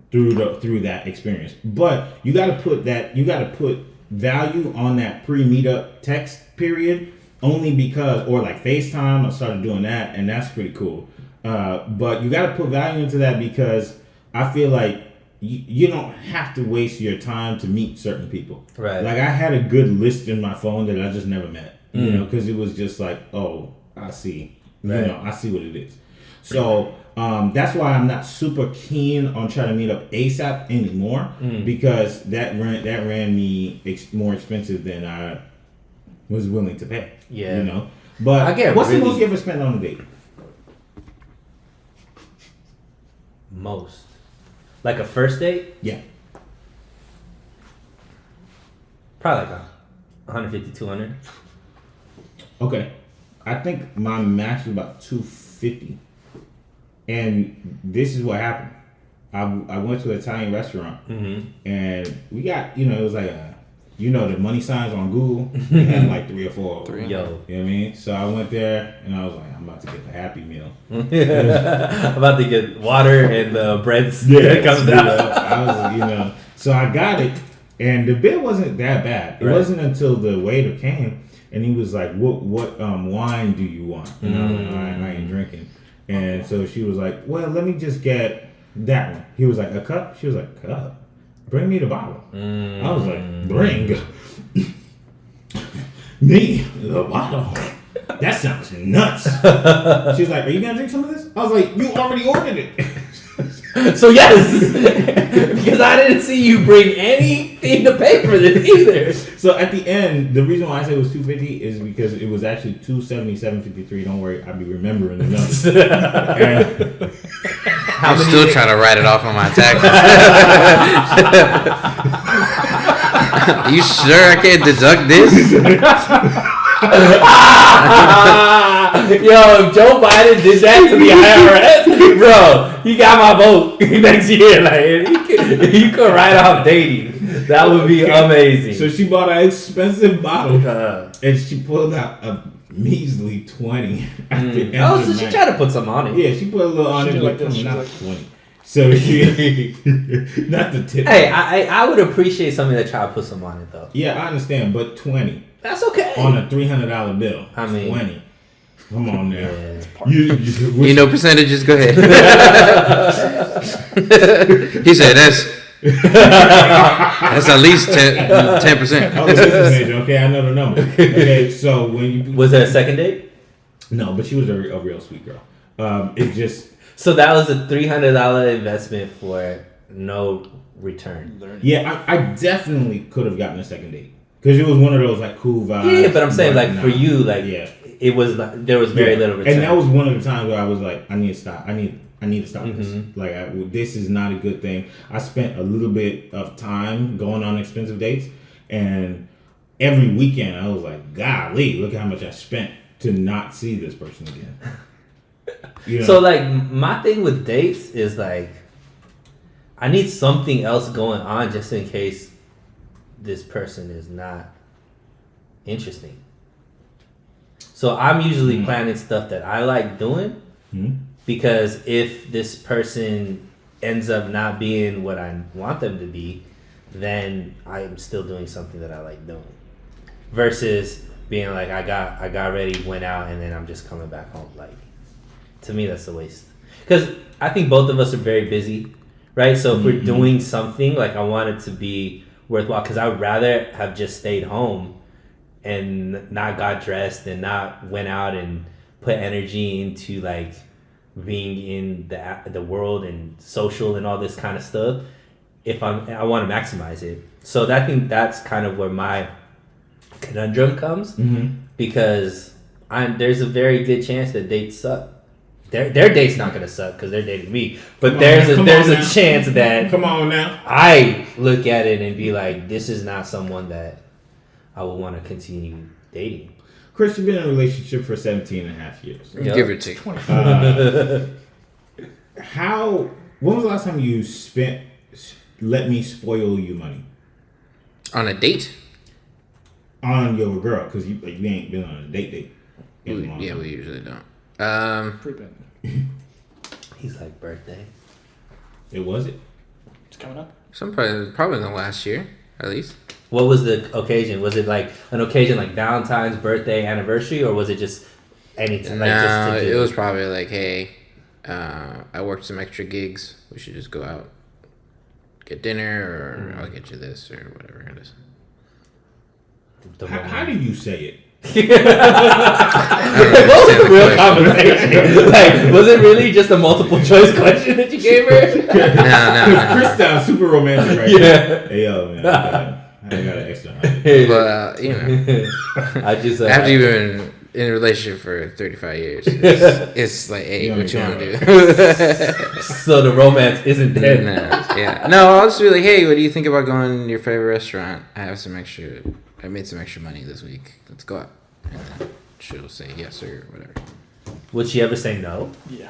through that experience. But you got to put value on that pre-meetup text period, only because, or like FaceTime, I started doing that, and that's pretty cool. But you got to put value into that because I feel like you don't have to waste your time to meet certain people. Right. Like I had a good list in my phone that I just never met, because it was just like, oh, I see, Right. I see what it is. So that's why I'm not super keen on trying to meet up ASAP anymore, because that ran me more expensive than I was willing to pay. Yeah. But I get what's the really- most you ever spent on a date? most. Like a first date? Yeah. Probably like 150, 200. Okay. I think my max was about 250. And this is what happened. I went to an Italian restaurant, and we got, it was like the money signs on Google. We had like 3 or 4. Three. Yo. You know what I mean? So I went there, and I was like, I'm about to get the Happy Meal. I'm about to get water and the bread that comes out. I was, so I got it, and the bill wasn't that bad. It Right. wasn't until the waiter came, and he was like, what wine do you want? And I was like, I ain't drinking. And so she was like, well, let me just get that one. He was like, a cup? She was like, cup? Bring me the bottle. I was like, bring me the bottle. That sounds nuts. She was like, are you going to drink some of this? I was like, you already ordered it. So yes, because I didn't see you bring anything to pay for this either. So at the end, the reason why I said it was $250 is because it was actually $277.53. Don't worry, I'll be remembering the numbers. I'm still trying to write it off on my taxes. You sure I can't deduct this? Yo, if Joe Biden did that to the IRS, bro, he got my vote next year. Like, you could write off dating. That would be amazing. So she bought an expensive bottle, and she pulled out a measly 20 at the end Oh, of so the she night. tried to put some on it. Yeah, she put a little on She it, did but like this, she not was like- 20. So she, not the tip. Hey, I would appreciate somebody that tried to put some on it though. Yeah, I understand, but 20 That's okay. on a $300 bill. I mean- 20. Come on now. Yeah. You know percentages? Go ahead. He said that's at least 10%. I was a business major, okay? I know the number. Okay, so when you Was there a second date? no, but she was a real sweet girl. It just So that was a $300 investment for no return. yeah, I definitely could have gotten a second date because it was one of those like cool vibes. Yeah, but I'm saying like for nah. you, like yeah, it was not, there was very Yeah. little return. And that was one of the times where I was like, I need to stop. I need to stop this. Mm-hmm. Like, this is not a good thing. I spent a little bit of time going on expensive dates, and every weekend I was like, golly, look how much I spent to not see this person again. You know? So like my thing with dates is like I need something else going on just in case this person is not interesting. So I'm usually planning stuff that I like doing because if this person ends up not being what I want them to be, then I'm still doing something that I like doing. Versus being like I got ready, went out, and then I'm just coming back home. Like, to me, that's a waste. Because I think both of us are very busy, right? So if we're doing something, like I want it to be worthwhile. Because I would rather have just stayed home and not got dressed and not went out and put energy into like being in the world and social and all this kind of stuff. If I want to maximize it. So I think that's kind of where my conundrum comes because there's a very good chance that dates suck. Their date's not gonna suck because they're dating me, but there's a chance that come on now. I look at it and be like, this is not someone that I would want to continue dating. Chris, you've been in a relationship for 17 and a half years. Yep. Give or take. When was the last time you let me spoil you money On a date? on your girl? Because you ain't been on a date in a long Yeah, time. we usually don't. He's like, birthday. It was it. It's coming up. Probably in the last year, at least. What was the occasion? Was it like an occasion like Valentine's, birthday, anniversary, or was it just anything? Like just to No, do? it was probably like, hey, I worked some extra gigs. We should just go out, get dinner, or I'll get you this, or whatever it is. How do you say it? What was the real conversation? Like, was it really just a multiple choice question that you gave her? No. Chris sounds super romantic right now. Hey, yo, man. I got an extra 100. But, you know, I just after you've been in a relationship for 35 years, it's like, hey, You what you want understand, to do? so the romance isn't dead. No, I'll just be like, hey, what do you think about going to your favorite restaurant? I made some extra money this week. Let's go out. And then she'll say yes or whatever. Would she ever say no? Yeah.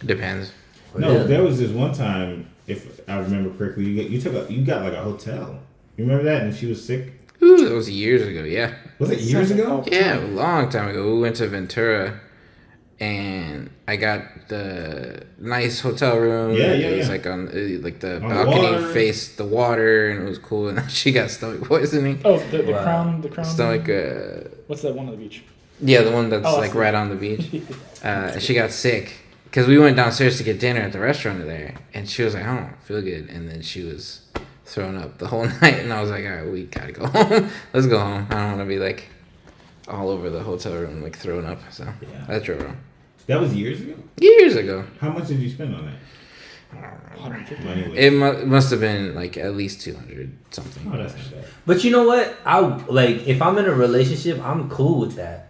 Depends. No, Really? there was this one time, if I remember correctly, you got like a hotel. You remember that? And she was sick. Ooh, that was years ago, yeah. Was it years ago? Yeah, a long time ago. We went to Ventura, and I got the nice hotel room. Yeah. It was like on like the On the balcony water. faced the water, and it was cool. And then she got stomach poisoning. Oh, the Wow. crown. Stomach. What's that one on the beach? Yeah, the one that's Oh, I like see. right on the beach. She got sick because we went downstairs to get dinner at the restaurant there, and she was like, I don't feel good, and then she was throwing up the whole night, and I was like, all right, we gotta go home. Let's go home. I don't want to be like all over the hotel room like throwing up. So I drove home. That was years ago? Years ago. How much did you spend on that? Money was- It must have been like at least 200 something. Oh, that's not bad. But you know what? If I'm in a relationship, I'm cool with that.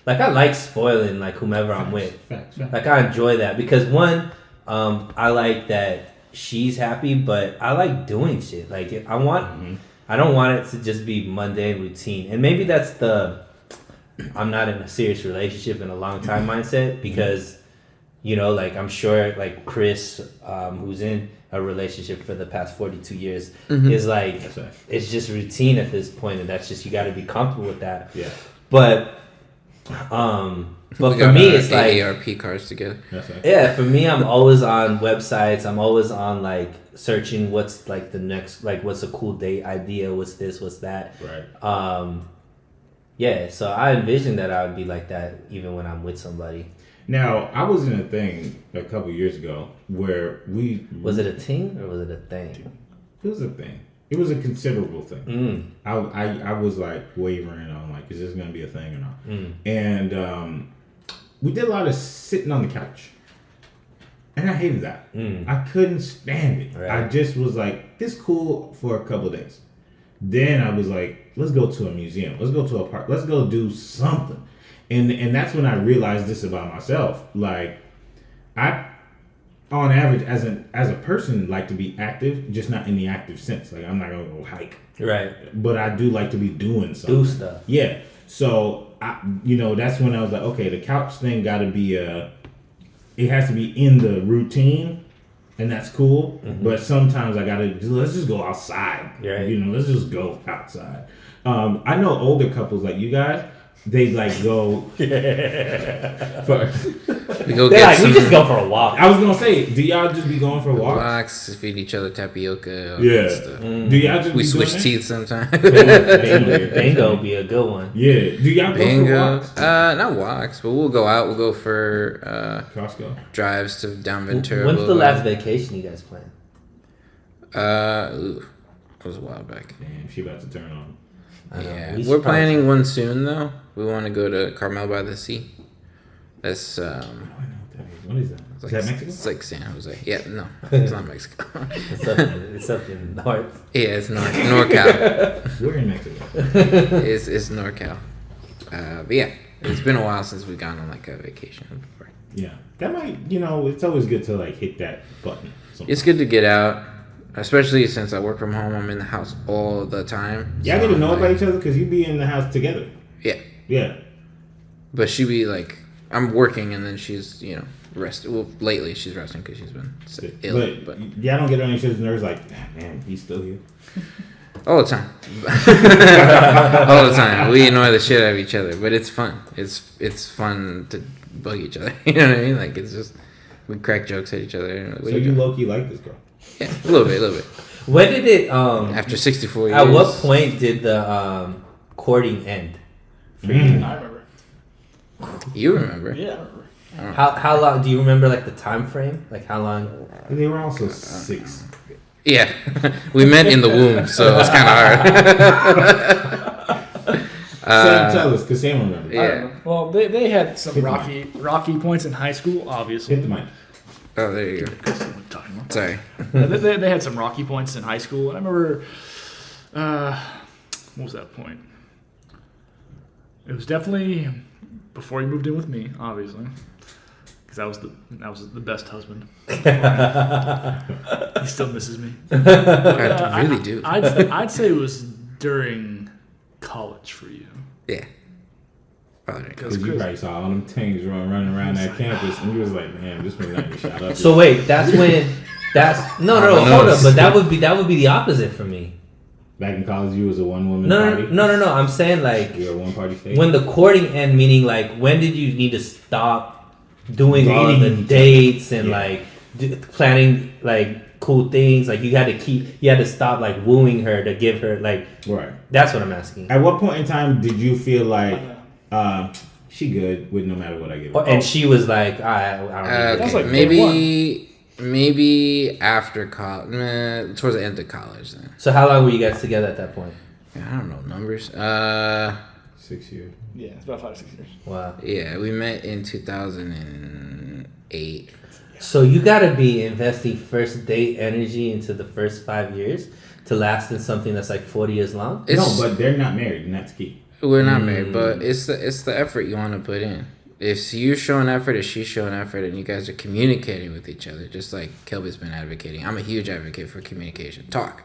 Like, I like spoiling like whomever I'm with. Facts. Like, I enjoy that because one, I like that she's happy, but I like doing shit. Like, I don't want it to just be mundane routine. And maybe that's I'm not in a serious relationship in a long time mindset because, you know, like, I'm sure like Chris, who's in a relationship for the past 42 years is like, it's just routine at this point, and that's just, you got to be comfortable with that. Yeah. But for me, it's like AARP cars together. That's right. Yeah, for me, I'm always on websites. I'm always on like searching what's like the next, like what's a cool date idea, what's this, what's that. Right. Yeah, so I envision that I would be like that even when I'm with somebody. Now, I was in a thing a couple years ago where Was it a thing or was it a thing? It was a thing. It was a considerable thing. I was like wavering on like, is this gonna be a thing or not? And we did a lot of sitting on the couch, and I hated that. I couldn't stand it. Right. I just was like, this cool for a couple of days. Then I was like, let's go to a museum. Let's go to a park. Let's go do something. And that's when I realized this about myself. Like, I, on average, as a person, like to be active, just not in the active sense. Like, I'm not gonna go hike, Right. but I do like to be doing something. Do stuff. Yeah. So that's when I was like, okay, the couch thing got to be it has to be in the routine, and that's cool. But sometimes I gotta let's just go outside. Right. Let's just go outside. I know older couples like you guys. They like go. We go They're get like, some we just go for a walk. I was gonna say, do y'all just be going for walks? walks, feed each other tapioca. All Yeah. that stuff. Do y'all just We be switch doing teeth sometimes. Bingo would be a good one. Yeah. Do y'all go for Bingo. walks? Not walks, but we'll go out. We'll go for Costco. drives to down Ventura. When's the Boulevard. last vacation you guys planned? It was a while back. Damn, she about to turn on. Yeah, We should we're probably- planning one soon though. We want to go to Carmel by the Sea. That's I know what that is. What is that? it's Is like, that Mexico? It's like San Jose. Yeah, no, it's not Mexico. It's up in the north. Yeah, it's NorCal. We're in Mexico. It's NorCal. But yeah, it's been a while since we've gone on like a vacation before. Yeah. That might, it's always good to like hit that button. It's good to get out, especially since I work from home. I'm in the house all the time. Y'all So get to I'm know like- about each other because you be in the house together. Yeah, Yeah. but she be like, I'm working and then she's resting. Well, lately she's resting because she's been ill. But y'all don't get on each other's nerves like, "Ah, man, he's still here. all the time, all the time. We annoy the shit out of each other, but it's fun. It's fun to bug each other. You know what I mean? Like it's just we crack jokes at each other. So you low key like this girl. Yeah, a little bit. When did it? After 64 years. At what point did the courting end? For you? I remember. You remember? Yeah, I remember. How long? Do you remember like the time frame? Like how long? And they were also 6. Yeah, we met in the womb, so it's kind of hard. Sam, tell us, because Sam remembers. Yeah. I remember. Well, they had some Hit the rocky points in high school, obviously. Hit the mic. Oh, there you go. Sorry. They had some rocky points in high school, and I remember, what was that point? It was definitely before he moved in with me, obviously, because that was the best husband. He still misses me. I really do. I'd say it was during college for you. Yeah. Probably. Because you probably saw all them things running around that campus, and you was like, man, this one got me shot up. So wait, that's when. That's no, hold up. But that would be the opposite for me. Back in college, you was a one-woman No, party? no. I'm saying like You were a one-party state? when the courting end, meaning like when did you need to stop doing all of the Dating. dates and Yeah. like planning like cool things? Like you had to stop like wooing her to give her like. Right. That's what I'm asking. At what point in time did you feel like, she good with no matter what I give her. And she was like, I don't need That's it. like maybe after college, towards the end of college. Then So how long were you guys together at that point? I don't know numbers. 6 years. Yeah, it's about 5-6 years. Wow. Yeah, we met in 2008. So you gotta be investing first date energy into the first 5 years to last in something that's like 40 years long. No, but they're not married, and that's key. We're not married, but it's the effort you want to put in. If you're showing effort, if she's showing effort, and you guys are communicating with each other, just like Kelby's been advocating. I'm a huge advocate for communication. Talk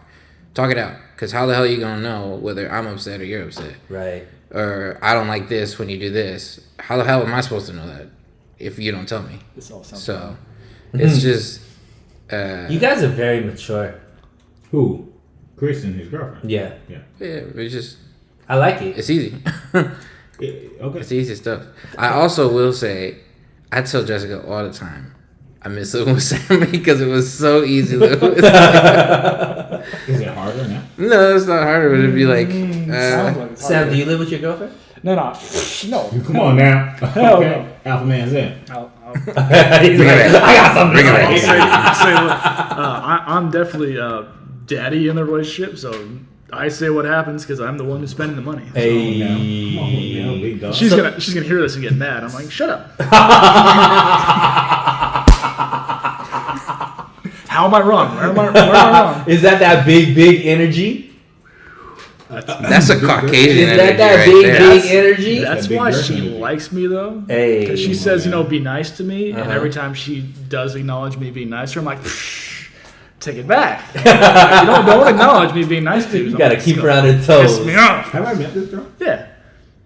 it out. Because how the hell are you gonna know whether I'm upset or you're upset? Right. Or I don't like this when you do this. How the hell am I supposed to know that if you don't tell me? This all sounds So it's just. You guys are very mature. Who? Chris and his girlfriend. Yeah. Yeah, it's just. I like it. It's easy. Okay. It's easy stuff. I also will say, I tell Jessica all the time, I miss living with Sammy because it was so easy living with her. Is it harder now? No, it's not harder, but it'd be like, sounds like it's Sam, harder. do you live with your girlfriend? No. Come on now. Hell Okay. Alpha man's in. I'll He's Bring it back. I got something Bring it to back. say. say, look, I'm definitely daddy in the relationship, so I say what happens because I'm the one who's spending the money. So Hey. Come on now, big dog. she's gonna hear this and get mad. I'm like, shut up. How am I wrong? Where am I wrong? Is that big energy? that's a Caucasian Is that energy right there. big energy? That's big why girth she energy. likes me though. Hey. Because she says, be nice to me, and Uh-huh. every time she does acknowledge me being nice to her, I'm like, take it back. You don't acknowledge me being nice to you. You gotta keep her on her Piss toes. me off. Have I met this girl? Yeah,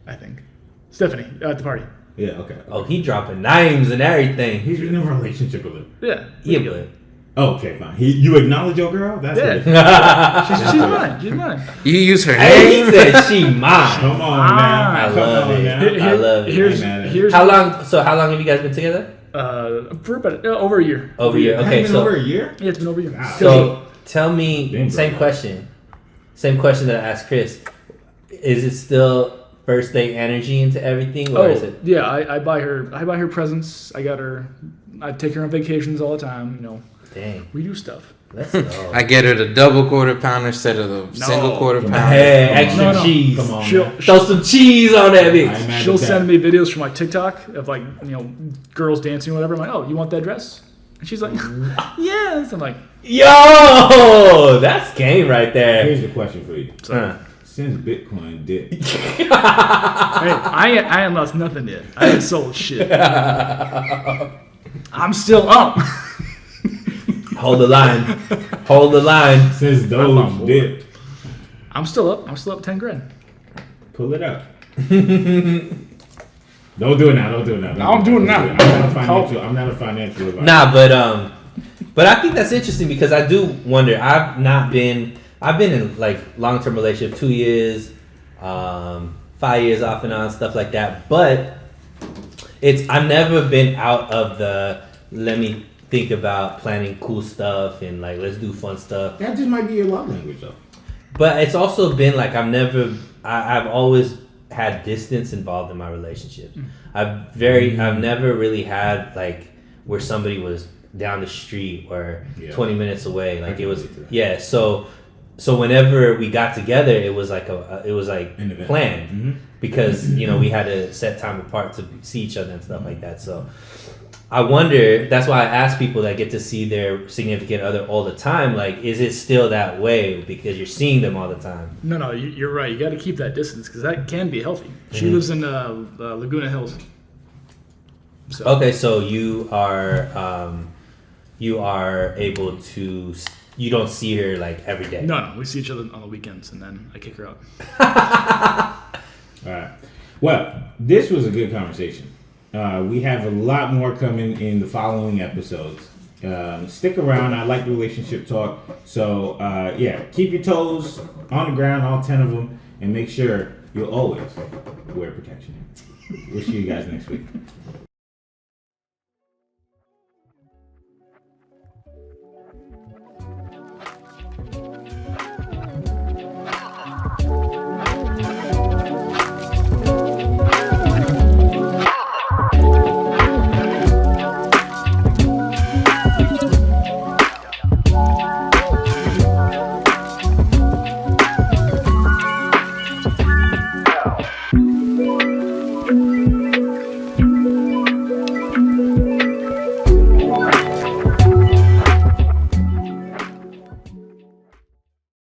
I think. Stephanie at the party. Yeah, okay. Oh, he dropping names and everything. He's in a relationship with her. Yeah. Yeah, but Okay, fine. You acknowledge your girl? That's Yeah. good. She's mine. She's mine. You use her hey, name? he said she mine. Come on Ah, now. I Come love on it. now. I love it. Here's, Ain't mad at it. here's How long? So how long have you guys been together? For about over a year. Over a year. Has it Okay, been so over a year? Yeah, it's been over a year. Wow. so tell me, Been same broke. question that I asked Chris. Is it still first date energy into everything, or is it? Yeah, I buy her presents. I take her on vacations all the time. Dang, We do stuff. let's go. I get her the double quarter pounder instead of the single quarter Come on. pounder. Hey, Come extra on. No. cheese. Come on. She'll- now. Throw some cheese on that I ain't bitch. mad She'll at that. send me videos from like TikTok of like girls dancing or whatever. I'm like, oh, you want that dress? And she's like, yes. I'm like, Yo, that's game right there. Here's the question for you. Since Bitcoin dipped, hey, I ain't lost nothing yet. I ain't sold shit. I'm still up. Hold the line. Hold the line. since Doge dipped, I'm still up. I'm still up 10 grand. pull it up. Don't do it now. Don't do it now. Don't I'm do doing it now. I'm not a financial advisor. Nah, but I think that's interesting because I do wonder. I've been in like long term relationship 2 years, 5 years off and on, stuff like that. But I've never been out of the let me think about planning cool stuff and like let's do fun stuff. That just might be your love language, though. But it's also been like I've always had distance involved in my relationships. I've never really had like where somebody was down the street or 20 minutes away. Like it was, yeah. So whenever we got together, it was like An event. planned because we had to set time apart to see each other and stuff like that. So I wonder. That's why I ask people that get to see their significant other all the time. Like, is it still that way because you're seeing them all the time? No, you're right. You got to keep that distance because that can be healthy. She lives in Laguna Hills. So. Okay, so you are able to. You don't see her like every day. No, we see each other on the weekends, and then I kick her out. All right. Well, this was a good conversation. We have a lot more coming in the following episodes. Stick around. I like relationship talk. So, keep your toes on the ground, all 10 of them, and make sure you always wear protection. We'll see you guys next week.